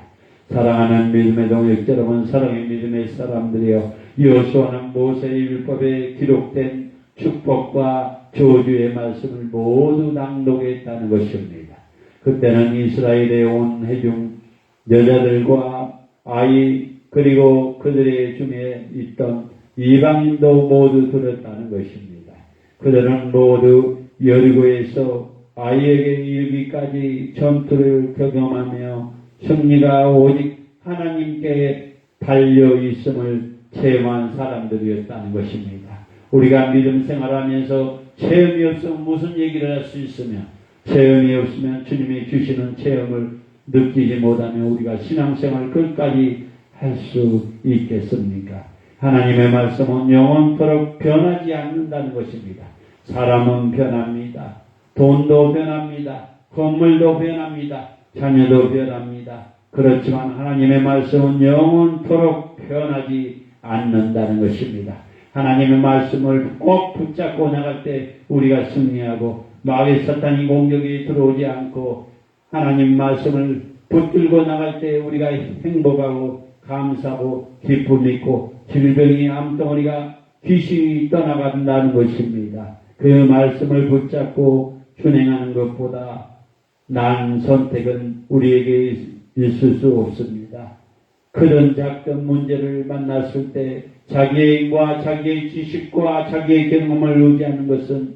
사랑하는 믿음의 동역자 여러분, 사랑의 믿음의 사람들이여, 여호수아는 모세의 율법에 기록된 축복과 저주의 말씀을 모두 낭독했다는 것입니다. 그때는 이스라엘에 온 회중 여자들과 아이 그리고 그들의 중에 있던 이방인도 모두 들었다는 것입니다. 그들은 모두 여리고에서 아이에게 이르기까지 전투를 경험하며 승리가 오직 하나님께 달려 있음을 체험한 사람들이었다는 것입니다. 우리가 믿음 생활하면서 체험이 없으면 무슨 얘기를 할 수 있으며, 체험이 없으면 주님이 주시는 체험을 느끼지 못하면 우리가 신앙생활 끝까지 할 수 있겠습니까? 하나님의 말씀은 영원토록 변하지 않는다는 것입니다. 사람은 변합니다. 돈도 변합니다. 건물도 변합니다. 자녀도 변합니다. 그렇지만 하나님의 말씀은 영원토록 변하지 않는다는 것입니다. 하나님의 말씀을 꼭 붙잡고 나갈 때 우리가 승리하고 마귀 사탄이 공격이 들어오지 않고 하나님 말씀을 붙들고 나갈 때 우리가 행복하고 감사하고 기쁨이 있고 질병이 암덩어리가 귀신이 떠나간다는 것입니다. 그 말씀을 붙잡고 준행하는 것보다 나은 선택은 우리에게 있을 수 없습니다. 그런 작은 문제를 만났을 때 자기의 힘과 자기의 지식과 자기의 경험을 의지하는 것은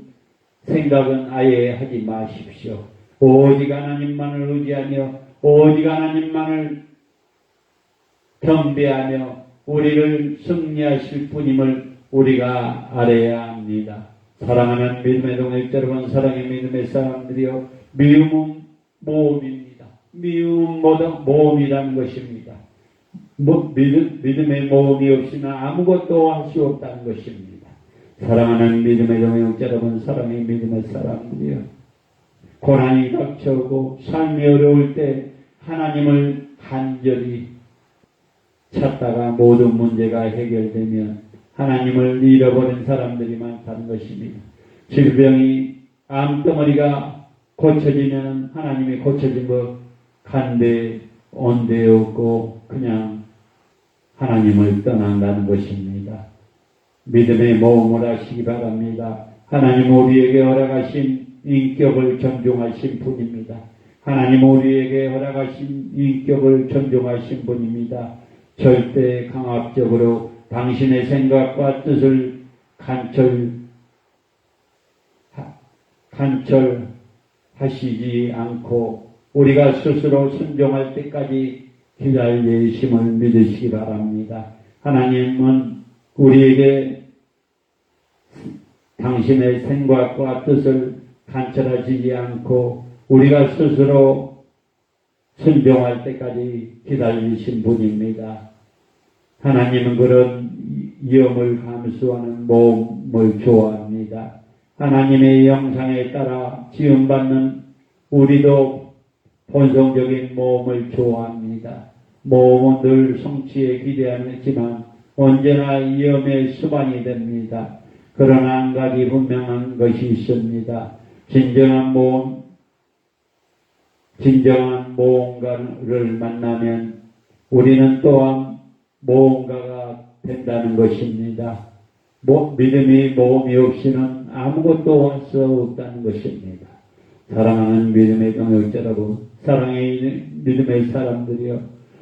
생각은 아예 하지 마십시오. 오직 하나님만을 의지하며 오직 하나님만을 경배하며 우리를 승리하실 분임을 우리가 알아야 합니다. 사랑하는 믿음의 동역자 여러분, 사랑의 믿음의 사람들이여, 미움은 모험입니다. 미움은 모험이라는 것입니다. 믿음의 모험이 없이는 아무것도 할 수 없다는 것입니다. 사랑하는 믿음의 동역자 여러분, 사랑의 믿음의 사람들이여, 고난이 닥쳐오고 삶이 어려울 때 하나님을 간절히 찾다가 모든 문제가 해결되면 하나님을 잃어버린 사람들이 많다는 것입니다. 질병이 암덩어리가 고쳐지면 하나님이 고쳐진 것 간데 온데 없고 그냥 하나님을 떠난다는 것입니다. 믿음의 모험을 하시기 바랍니다. 하나님 우리에게 허락하신 인격을 존중하신 분입니다. 하나님 우리에게 허락하신 인격을 존중하신 분입니다. 절대 강압적으로 당신의 생각과 뜻을 간철하시지 않고 우리가 스스로 순종할 때까지 기다리심을 믿으시기 바랍니다. 하나님은 우리에게 당신의 생각과 뜻을 간철하시지 않고 우리가 스스로 순종할 때까지 기다리신 분입니다. 하나님은 그런 위험을 감수하는 모험을 좋아합니다. 하나님의 형상에 따라 지음받는 우리도 본성적인 모험을 좋아합니다. 모험은 늘 성취에 기대하지만 언제나 위험의 수반이 됩니다. 그러나 한 가지 분명한 것이 있습니다. 진정한 모험가를 만나면 우리는 또한 모험가가 된다는 것입니다. 믿음이 모험이 없이는 아무것도 할 수 없다는 것입니다. 사랑하는 믿음의 동역자 여러분, 사랑의 믿음의 사람들이여,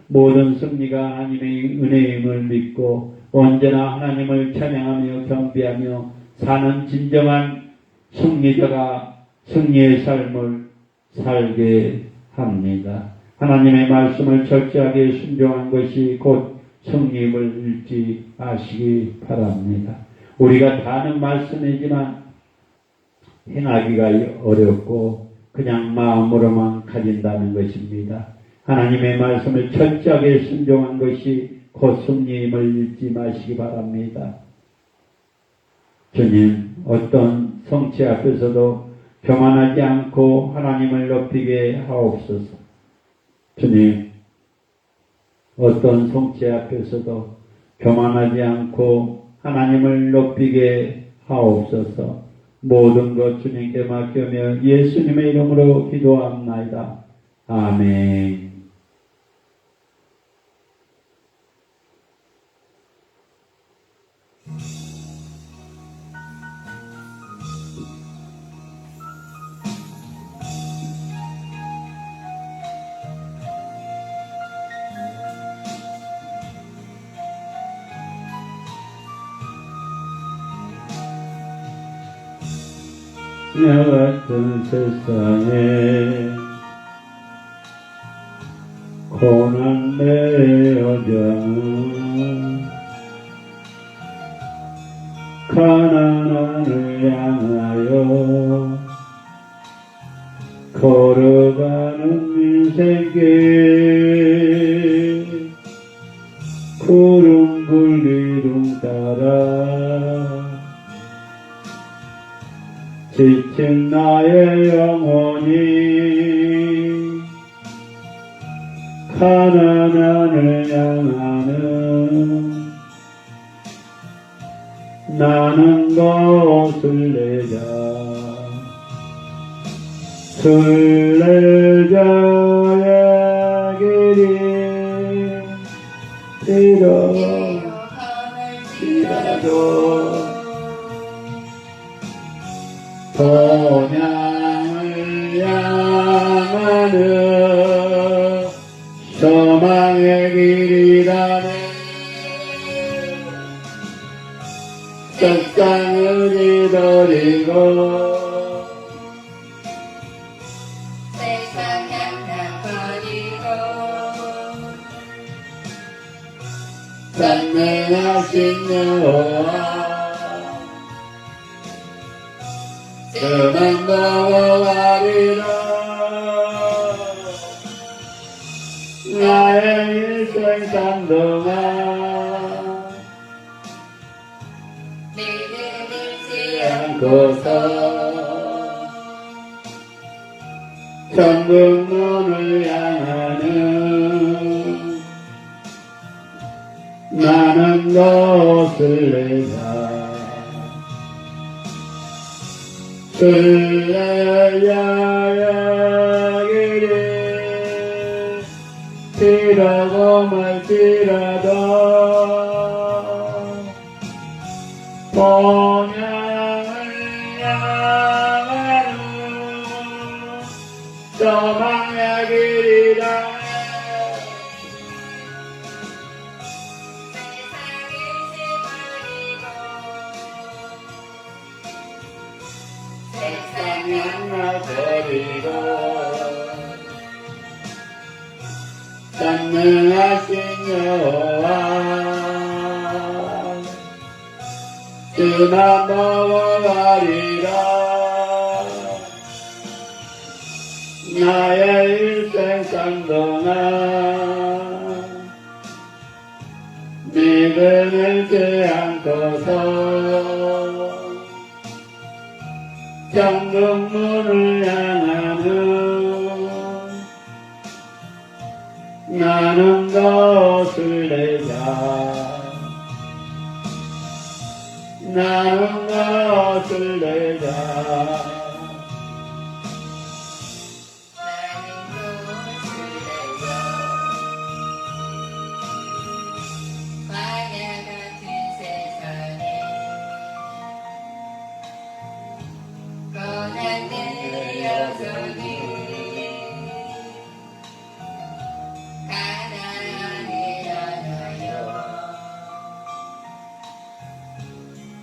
모든 승리가 하나님의 은혜임을 믿고 언제나 하나님을 찬양하며 경배하며 사는 진정한 승리자가 승리의 삶을 살게 합니다. 하나님의 말씀을 철저하게 순종한 것이 곧 승리임을 잊지 마시기 바랍니다. 우리가 다 아는 말씀이지만 행하기가 어렵고 그냥 마음으로만 가진다는 것입니다. 하나님의 말씀을 철저하게 순종한 것이 곧 승리임을 잊지 마시기 바랍니다. 주님, 어떤 성취 앞에서도 교만하지 않고 하나님을 높이게 하옵소서. 주님, 어떤 성취 앞에서도 교만하지 않고 하나님을 높이게 하옵소서. 모든 것 주님께 맡기며 예수님의 이름으로 기도합나이다. 아멘. 나 같은 세상에 고난 내 여정은 가난함을 향하여 걸어가는 인생길 구름 굴기둥 따라 지친 나의 영혼이 가난함을 향하는 나는 것을 내자 순례자의 길이 이러할지라도 본향을 향하는 소망의 길이라네. 세상을 잊어버리고 세상 향락 버리고 전능하신 여호와 그만 넘어가리라. 나의 일생 산동안 믿음이지 않고서 천국문을 향하는 나는 것을 내자 순례자의 길이 길어고 말지라도 본향을 향하는 소망의 길이라. 세상 향락 버리고 전능하신 여호와 그만 넘어가리라. 나의 일생 산동안 믿음을 잃지 않고서 천국문을 향하는 나는 것을 내자 나는 것을 내자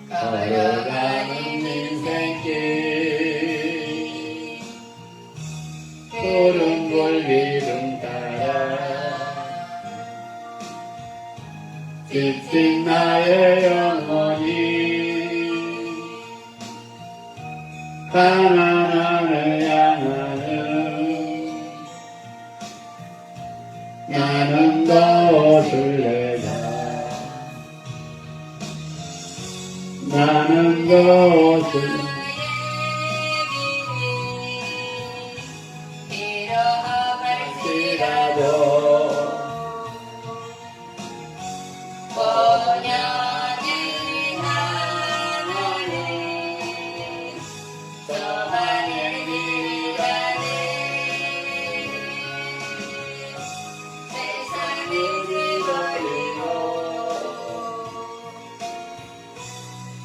걸어가는 인생길 푸른 골기둥 따라 지친 나의 영혼이 가나안을 향하여 나는 것을 내자 나는 것을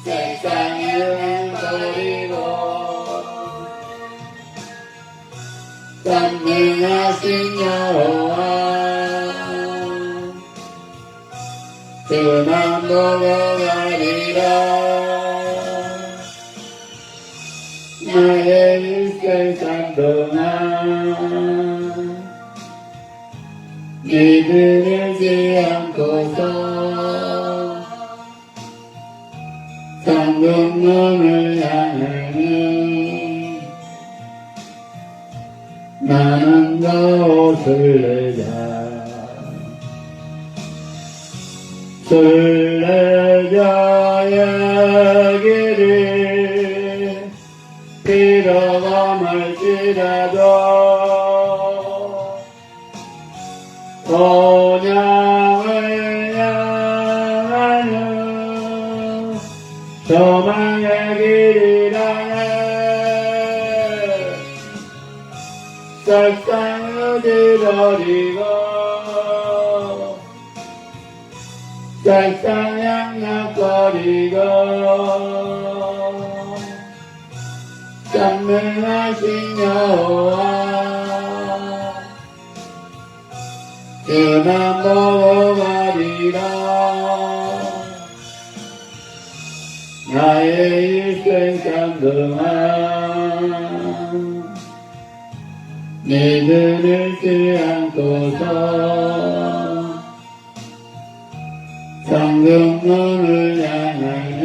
세상을 버리고 전능하신 여호와 그만 보고 가리라 나의 일생 동안 믿으지 않고서 성금문을 향하는 나는 것을 내자 술 내자 여기를 필요가 말지라도 본향을 향하여 소망의 길이라 세상을 버리고 세상 양락 버리고 전능하신 여호와 그만 보고 가리라 나의 일생 동안 믿으지 않고서 성금문을 향하는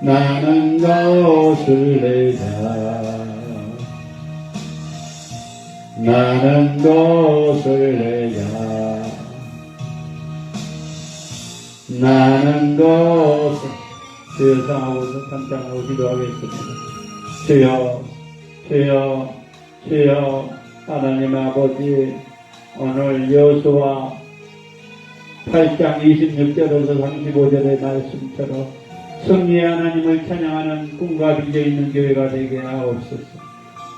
나는 것을 내자 나는 것을 내자 나는 것을 주여 상하고서 감당하고 기도하겠습니다. 주여 주여 주여 하나님 아버지 오늘 여호수아 8장 26절에서 35절의 말씀처럼 승리의 하나님을 찬양하는 꿈과 빚어 있는 교회가 되게 하옵소서.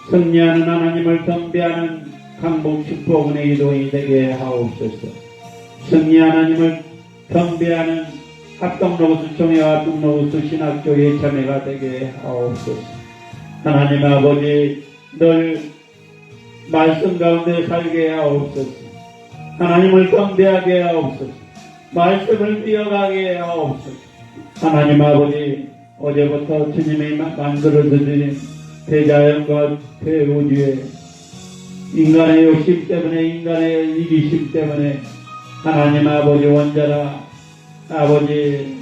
승리하는 하나님을 경배하는 강복 축복은의 이동이 되게 하옵소서. 승리 하나님을 경배하는 합동로고스 총회와 합동로고스 신학교의 참여가 되게 하옵소서. 하나님 아버지 늘 말씀 가운데 살게 하옵소서. 하나님을 경배하게 하옵소서. 말씀을 이어가게 하옵소서. 하나님 아버지 어제부터 주님이 만들어주신 대자연과 대우주에 인간의 욕심 때문에 인간의 이기심 때문에 하나님 아버지 원자라 아버지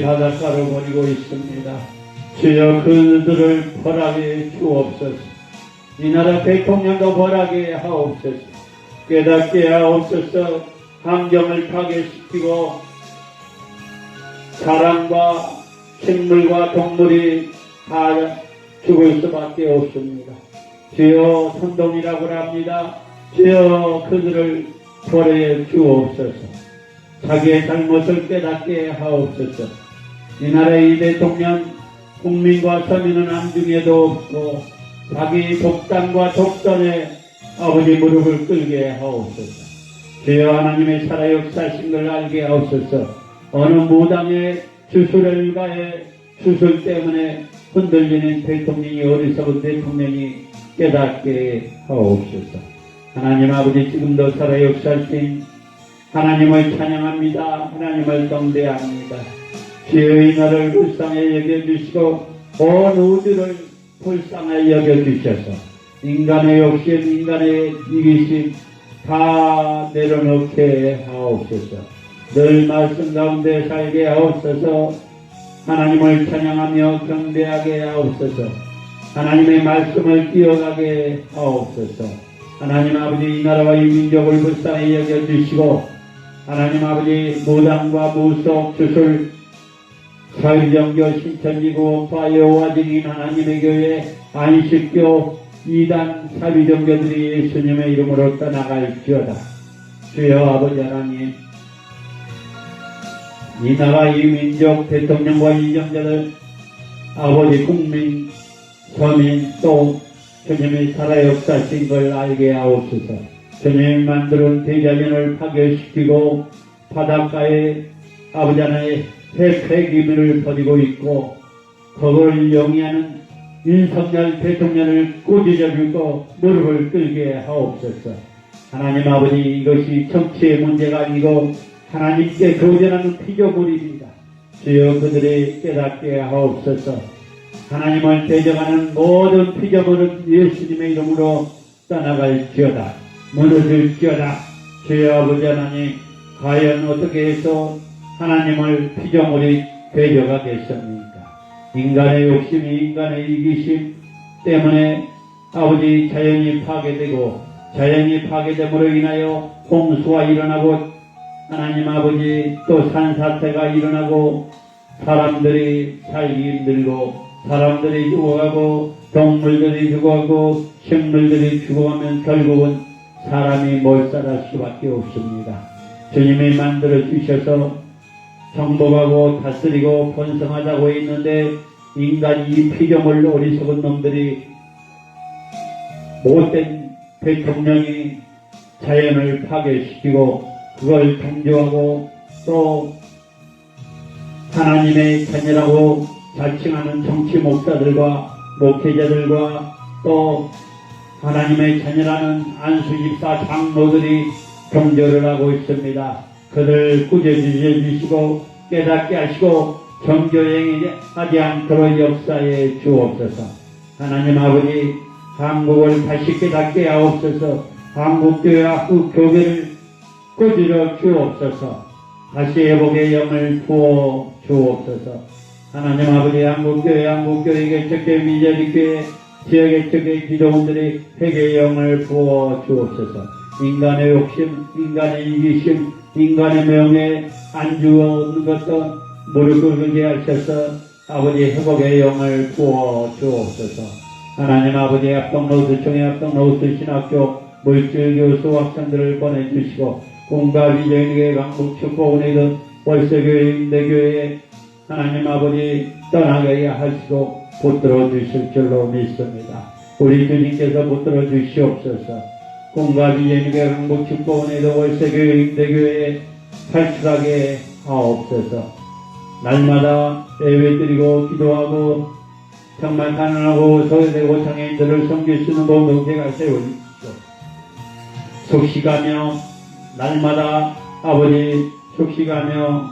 바닷가를 버리고 있습니다. 주여 그들을 벌하게 주옵소서. 이 나라 대통령도 벌하게 하옵소서. 깨닫게 하옵소서. 환경을 파괴시키고 사람과 식물과 동물이 다 죽을 수밖에 없습니다. 주여 선동이라고 합니다. 주여 그들을 벌해 주옵소서. 자기의 잘못을 깨닫게 하옵소서. 이 나라의 대통령 국민과 서민은 안중에도 없고 자기 독단과 독선에 아버지 무릎을 꿇게 하옵소서. 주여 하나님의 살아 역사하신 걸 알게 하옵소서. 어느 무당의 주술을 가해 주술 때문에 흔들리는 대통령이 어리석은 대통령이 깨닫게 하옵소서. 하나님 아버지 지금도 살아 역사하신 하나님을 찬양합니다. 하나님을 경배합니다. 주의 나를 불쌍히 여겨주시고 온 우주를 불쌍히 여겨주셔서 인간의 욕심, 인간의 이기심 다 내려놓게 하옵소서. 늘 말씀 가운데 살게 하옵소서. 하나님을 찬양하며 경배하게 하옵소서. 하나님의 말씀을 이어가게 하옵소서. 하나님 아버지 이 나라와 이 민족을 불쌍히 여겨주시고 하나님 아버지 무당과 무속 주술 사회정교 신천지구 원파 여호와 증인 하나님의 교회 안식교 이단 사비정교들이 예수님의 이름으로 떠나갈지어다. 주여 아버지 하나님 이 나라 이 민족 대통령과 이정자들 아버지 국민 서민 또 주님이 살아 역사하신 걸 알게 하옵소서. 주님이 만드는 대자연을 파괴시키고 바닷가에 아버지 하나의 폐기물을 버리고 있고 그걸 영위하는 윤석열 대통령을 꾸짖어주고 무릎을 꿇게 하옵소서. 하나님 아버지 이것이 정치의 문제가 아니고 하나님께 도전하는 피조물입니다. 주여 그들이 깨닫게 하옵소서. 하나님을 대적하는 모든 피조물은 예수님의 이름으로 떠나갈지어다. 무너질지어다. 주여 아버지 하나님 과연 어떻게 해서 하나님을 피조물이 대적하겠습니까? 인간의 욕심이 인간의 이기심 때문에 아버지 자연이 파괴되고 자연이 파괴됨으로 인하여 홍수가 일어나고 하나님 아버지 또 산사태가 일어나고 사람들이 살기 힘들고 사람들이 죽어가고 동물들이 죽어가고 식물들이 죽어가면 결국은 사람이 몰살할 수밖에 없습니다. 주님이 만들어 주셔서 정복하고 다스리고 번성하자고 했는데 인간 이 피조물 어리석은 놈들이 못된 대통령이 자연을 파괴시키고 그걸 강조하고 또 하나님의 자녀라고 자칭하는 정치 목사들과 목회자들과 또 하나님의 자녀라는 안수집사 장로들이 경조를 하고 있습니다. 그들 꾸짖어주시고 깨닫게 하시고 정교행하지 않도록 역사에 주옵소서. 하나님 아버지 한국을 다시 깨닫게 하옵소서. 한국교회와 그 교회를 꾸짖어 주옵소서. 다시 회복의 영을 부어 주옵소서. 하나님 아버지 한국교회 개척교회 미자리교회 지역의 개척교회 기도원들이 회개의 영을 부어 주옵소서. 인간의 욕심, 인간의 이기심, 인간의 명예 안주어 것도 무릎 꿇게 하셔서 아버지 회복의 영을 부어 주옵소서. 하나님 아버지 합동노수청의 합동노수 신학교 물질교수 학생들을 보내주시고 공과 비전에게 강북 축복원이든 월세교회 임대교회에 하나님 아버지 떠나게 하시고 붙들어 주실 줄로 믿습니다. 우리 주님께서 붙들어 주시옵소서. 공과 비전에게 강북 축복원이든 월세교회 임대교회에 탈출하게 하옵소서. 날마다 예배드리고 기도하고 정말 가난하고 소외되고 장애인들을 섬길 수 있는 공동체가 세워주십시오. 속시가며 날마다 아버지 속시가며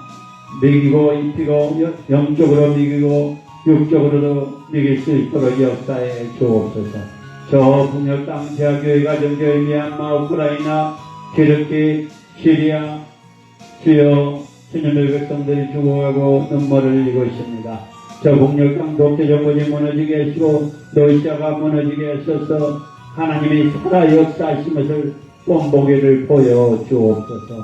먹이고 입히고 영적으로 먹이고 육적으로도 먹일 수 있도록 역사에 주옵소서. 저 북녘 땅 대학교회 가정교회 미얀마 우크라이나 기르키 시리아 주여 주님의 백성들이 죽어가고 눈물을 흘리고 있습니다. 저 북녘 땅 독재정권이 무너지게 하시고 러시아가 무너지게 하셔서 하나님이 살아 역사하신 것을 본보기를 보여 주옵소서.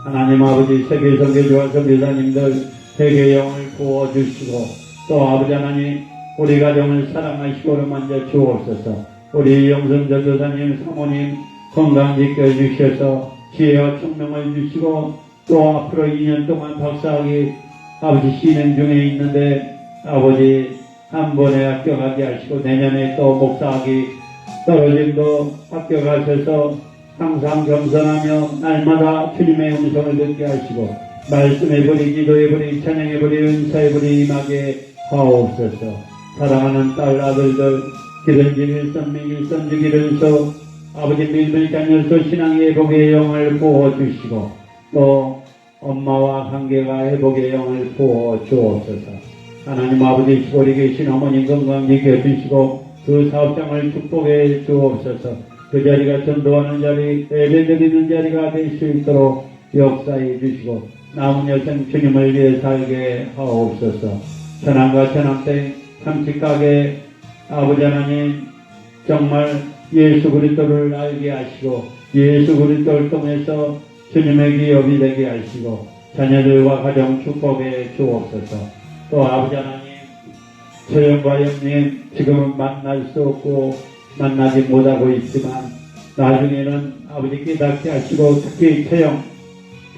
하나님 아버지 세계 선교주와 선교사님들 세계 영을 부어주시고 또 아버지 하나님 우리 가정을 사랑하시고 만져 주옵소서. 우리 영성 전도사님 사모님 건강 지켜주셔서 지혜와 총명을 주시고 또 앞으로 2년 동안 박사학위 아버지 진행 중에 있는데 아버지 한 번에 합격하게 하시고 내년에 또 목사학위 떨어짐도 합격하셔서 항상 겸손하며 날마다 주님의 음성을 듣게 하시고 말씀해버리 기도해버리 찬양해버리 은사해버리 임하게 하옵소서. 사랑하는 딸 아들들 기른질 일선 미일선 주기른소 아버지 밀밀 자녀서 신앙의 회복의 영을 부어주시고 또 엄마와 관계가 회복의 영을 부어주옵소서. 하나님 아버지 시골에 계신 어머님 건강 지켜주시고 그 사업장을 축복해 주옵소서. 그 자리가 전도하는 자리, 예배드리는 자리가 될 수 있도록 역사해 주시고 남은 여생 주님을 위해 살게 하옵소서. 천안과 천안땡 참치가게 아버지 하나님 정말 예수 그리스도를 알게 하시고 예수 그리스도를 통해서 주님의 기업이 되게 하시고 자녀들과 가정 축복해 주옵소서. 또 아버지 하나님 처형과 형님 지금은 만날 수 없고 만나지 못하고 있지만 나중에는 아버지 깨닫게 하시고 특히 처형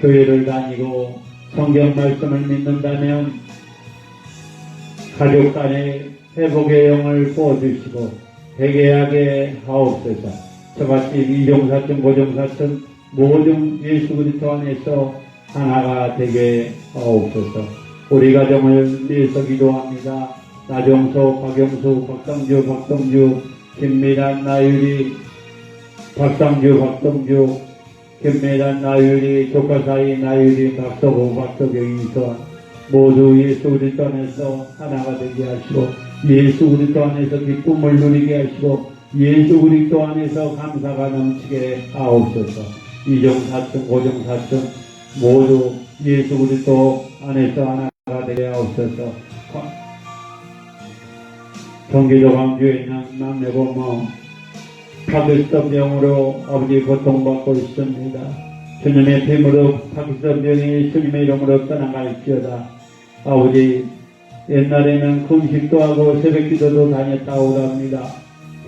교회를 다니고 성경 말씀을 믿는다면 가족 간의 회복의 영을 부어주시고 회개하게 하옵소서. 저같이 이종사촌 고종사촌 모든 예수 그리스도 안에서 하나가 되게 하옵소서. 우리 가정을 위해서 기도합니다. 나정소, 박영수, 박상주, 박동주, 김미란, 나유리, 박상주, 박동주, 김미란, 나유리, 조카사이, 나유리, 박서구, 박서경이 서 모두 예수 그리스도 안에서 하나가 되게 하시고 예수 그리스도 안에서 기쁨을 누리게 하시고 예수 그리스도 안에서 감사가 넘치게 하옵소서. 이종사촌, 고종사촌 모두 예수 그리스도 안에서 하나가 되게 하옵소서. 경기도 광주에 있는 남매고모 파키스탄 병으로 아버지 고통받고 있습니다. 주님의 힘으로 파키스탄 병이 주님의 이름으로 떠나갈지어다. 아버지 옛날에는 금식도 하고 새벽기도도 다녔다고 합니다.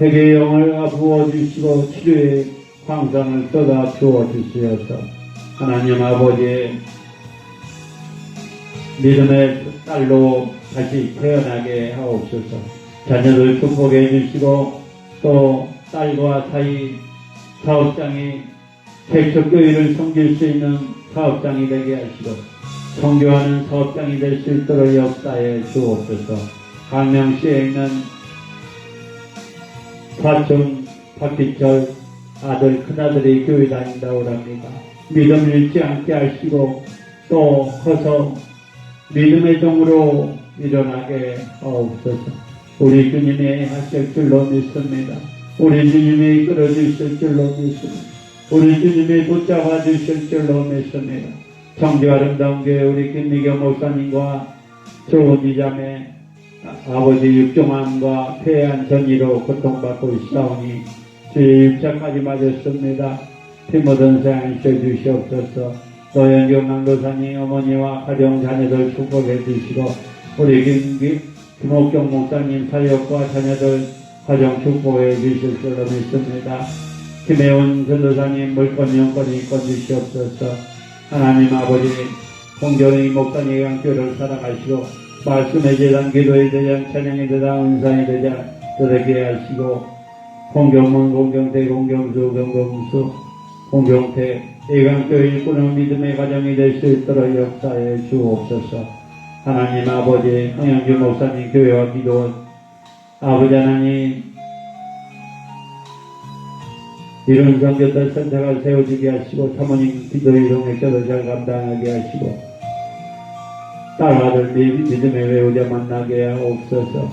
회개의 영을 부어주시고 치료의 황상을 쏟아 주어주시어서 하나님 아버지의 믿음의 딸로 다시 태어나게 하옵소서. 자녀들 축복해 주시고 또 딸과 사이 사업장이 개척교회를 섬길 수 있는 사업장이 되게 하시고 성교하는 사업장이 될 수 있도록 역사해 주옵소서. 강명시에 있는 사촌 박기철 아들 큰아들이 교회 다닌다고 합니다. 믿음 잃지 않게 하시고 또 커서 믿음의 종으로 일어나게 하옵소서. 우리 주님이 하실 줄로 믿습니다. 우리 주님이 이끌어 주실 줄로 믿습니다. 우리 주님이 붙잡아 주실 줄로 믿습니다. 청주 아름다운 교회 우리 김미경 목사님과 좋은 이자매 아버지 육종암과 폐암 전이로 고통받고 있사오니 주의 육자까지 맞았습니다. 피 묻은 새 안쉬어주시옵소서. 노영경 강도사님 어머니와 가정 자녀들 축복해 주시고 우리 김옥경 목사님 사역과 자녀들 가정 축복해 주실 줄로 믿습니다. 김혜원 전도사님 물건 영권 인권 주시옵소서. 하나님 아버지 홍경희 목사님의 양교를 살아가시고 말씀의 재단 기도의 대장 찬양의 대장 은사의 대장 되게 하시고 홍경문 홍경태 홍경수 경경수 홍경태 예강교회 일꾼의 믿음의 가정이 될 수 있도록 역사해 주옵소서. 하나님 아버지 황영주 목사님 교회와 기도원 아버지 하나님 이런 성교들 선택을 세워지게 하시고 사모님 기도의 이동에서도 잘 감당하게 하시고 딸 아들 믿음의 외우자 만나게 하옵소서.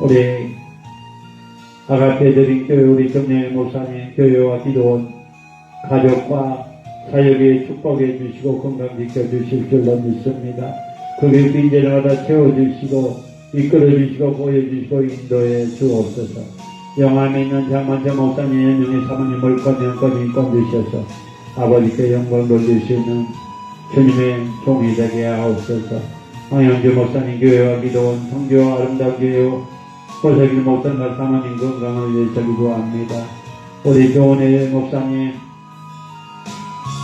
우리 아가페 드린 교회 우리 정례 목사님 교회와 기도원 가족과 사역에 축복해 주시고 건강 지켜주실 줄로 믿습니다. 그의 빈재마다 채워주시고 이끌어주시고 보여주시고 인도해 주옵소서. 영암에 있는 장만재 목사님 연영의 사모님 물건 영권 인권 주셔서 아버지께 영광 돌리시는 주님의 종이 되게 하옵소서. 황영주 목사님 교회와 기도원 성교와 아름다운 교회와 호석일 목사님과 사모님 건강을 위해서 기도합니다. 우리 교원의 목사님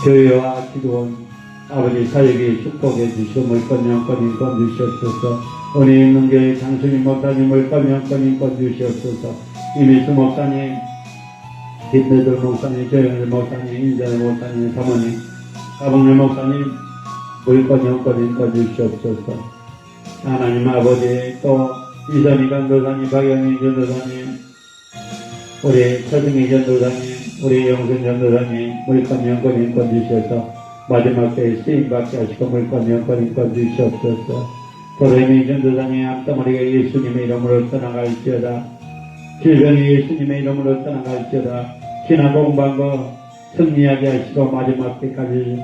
교회와 기도원 아버지 사역에 축복해 주시고 물건 영권 인권 주시옵소서. 은혜 있는 교회 장수님 목사님 물건 영권 인권 주시옵소서. 이미수 목사님 김대들 목사님 조영일 목사님 인자의 목사님 사모님 가봉일 목사님 물건 영권 인권 주시옵소서. 하나님 아버지 또 이선희 강도사님 박영희 전도사님 우리 서승희 전도사님 우리 영순 전도사님 물건 영권 인권 주셔서 마지막 때에 쓰임받게 하시고 물건 영권 인권 주시옵소서. 도레미 전도사님 앞덩어리가 예수님의 이름으로 떠나갈지어다. 질병이 예수님의 이름으로 떠나갈지어다. 지나 공부한거 승리하게 하시고 마지막 때까지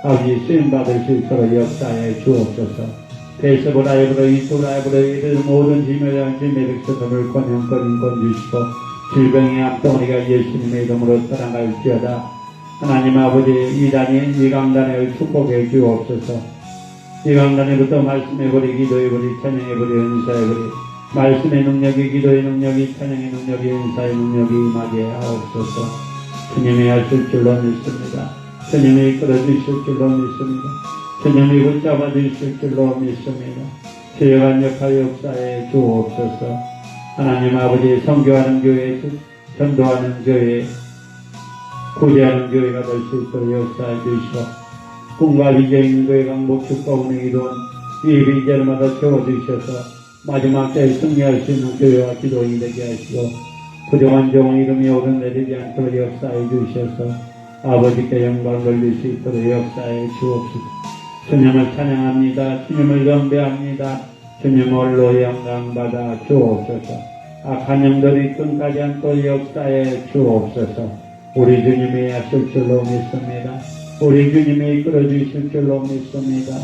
아버지 쓰임받을 수 있도록 역사해 주옵소서. 페이스북 라이브로 유튜브 라이브로 이들 모든 지명장 주님의 백성들을 권형권 주시고 질병의 앞덩어리가 예수님의 이름으로 떠나갈지어다. 하나님 아버지 이 강단을 축복해 주옵소서. 이 강단에부터 말씀해버리 기도해버리 찬양해버리 은사해버리 말씀의 능력이 기도의 능력이 찬양의 능력이 은사의 능력이 임하게 하옵소서. 주님이 하실 줄로 믿습니다. 주님이 이끌어주실 줄로 믿습니다. 주님이 붙잡아 주실 줄로 믿습니다. 주의 간역할 역사에 주옵소서. 하나님 아버지 성교하는 교회, 전도하는 교회, 구제하는 교회가 될 수 있도록 역사해 주시고 꿈과 비전 있는 교회 강복 축복은행 이루은 이 비전마다 채워주셔서 마지막 때에 승리할 수 있는 교회와 기도인이 되게 하시고 부정한 종의 이름이 오른내리지 않도록 역사해 주셔서 아버지께 영광 돌릴 수 있도록 역사해 주옵소서. 주님을 찬양합니다. 주님을 경배합니다. 주님 홀로 영광받아 주옵소서. 악한 영들이 끝까지 않도록 역사해 주옵소서. 우리 주님이 하실 줄로 믿습니다. 우리 주님이 이끌어 주실 줄로 믿습니다.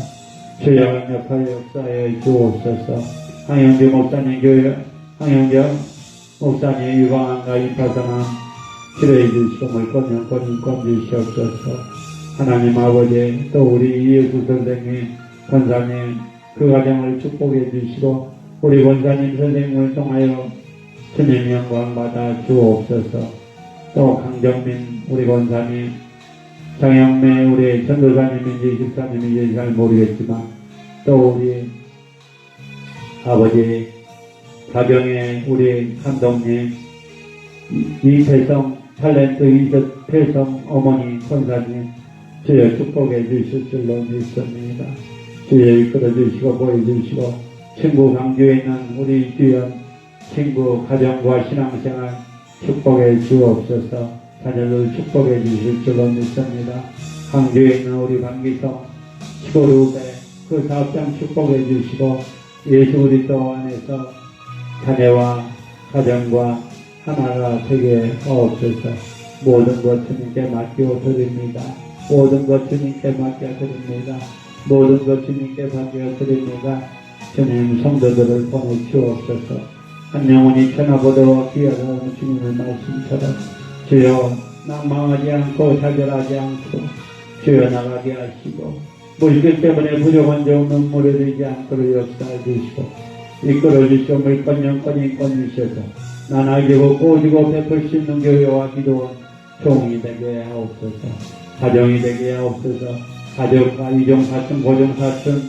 주의 강력한 역사에 주옵소서. 황영주 목사님 교회, 황영주 목사님 유방암과 입하선함 치료해 주시고 물권 인권 주시옵소서. 하나님 아버지 또 우리 예수 선생님 권사님 그 가정을 축복해 주시고 우리 권사님 선생님을 통하여 주님 영광 받아 주옵소서. 또 강정민 우리 권사님 장영매 우리 전도사님인지 집사님인지 잘 모르겠지만 또 우리 아버지 가정의 우리 감독님 이태성 탤런트 이태성 어머니 권사님 주여 축복해 주실 줄로 믿습니다. 주여 이끌어 주시고 보여주시고 친구 강주에 있는 우리 주연 친구 가정과 신앙생활 축복해 주옵소서. 자녀들 축복해 주실 줄로 믿습니다. 강주에 있는 우리 강기성 시골 후배 그 사업장 축복해 주시고 예수 그리스도 안에서 자녀와 가정과 하나가 되게 하옵소서. 모든 것 주님께 맡겨 드립니다. 모든 것 주님께 맡겨 드립니다. 모든 것 주님께 맡겨 드립니다. 주님 성도들을 보내주옵소서. 한 영혼이 천하보다 귀하다는 주님의 말씀처럼 주여 낭망하지 않고 좌절하지 않고 주여 나가게 하시고 물길 때문에 부족한 점 눈물에 들지 않도록 역사해 주시고 이끌어 주시고 물건 영권 인권 주셔서 나눠지고 꼬지고 베풀 수 있는 교회와 기도원 종이 되게 하옵소서. 가정이 되게 하옵소서. 가족과 이종사촌 고종사촌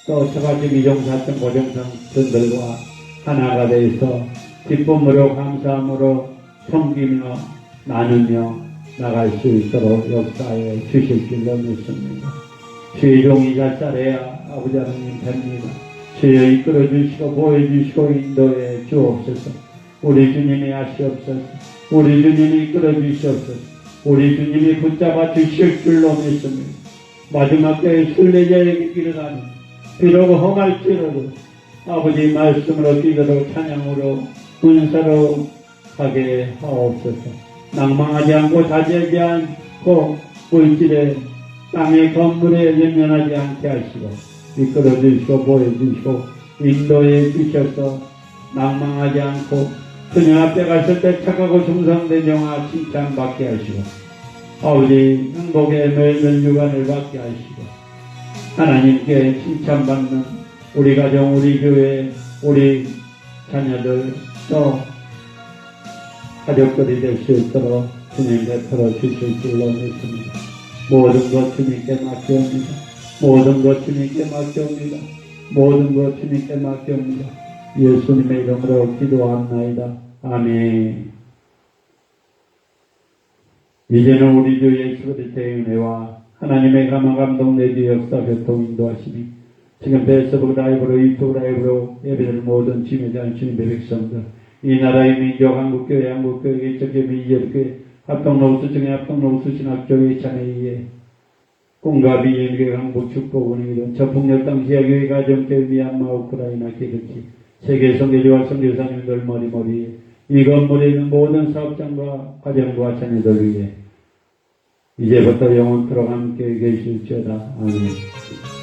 또 처가집 이종사촌 고종사촌들과 하나가 되어서 기쁨으로 감사함으로 섬기며 나누며 나갈 수 있도록 역사에 주실 줄로 믿습니다. 주의 종이 잘 따라야 아버지 하나님 뵙니다. 주여 이끌어 주시고 보여주시고 인도해 주옵소서. 우리 주님이 하시옵소서. 우리 주님이 이끌어 주시옵소서. 우리 주님이 붙잡아 주실 줄로 믿습니다. 마지막 때에 순례자에게 일어나니 비록 험할지라도 아버지 말씀으로 기도로 찬양으로 은사로 가게 하옵소서. 낭망하지 않고 자제하지 않고 물질에 땅의 건물에 연연하지 않게 하시고 이끌어 주시고 보여주시고 인도해 주셔서 낭망하지 않고 주님 앞에 갔을 때 착하고 충성된 영화 칭찬받게 하시고 아버지 행복의 멸멸 유관을 받게 하시고 하나님께 칭찬받는 우리 가정 우리 교회 우리 자녀들 또 가족들이 될 수 있도록 주님 베풀어 주실 줄로 믿습니다. 모든 것 주님께 맡겨옵니다. 모든 것 주님께 맡겨옵니다. 모든 것 주님께 맡겨옵니다. 예수님의 이름으로 기도합나이다. 아멘. 이제는 우리 주 예수 그리스도의 은혜와 하나님의 감화 감동 내주 역사 교통 인도하시니 지금 페이스북 라이브로 유튜브 라이브로 예배를 모든 지매자인 주님의 백성들 이 나라의 민족 한국교회 한국교회 개척교회 미제교회 합동로우 수청회 합동로우 수신학교회 찬회의회 꿈과 비행교회 한국 축복은행 이런 저폭력 당시의 교회 가정교회 미얀마 우크라이나 기르기 세계 선교지와 선교사님들 머리머리에 이 건물에 있는 모든 사업장과 가정과 자녀들 위해 이제부터 영원토록 함께 계실지어다. 아멘.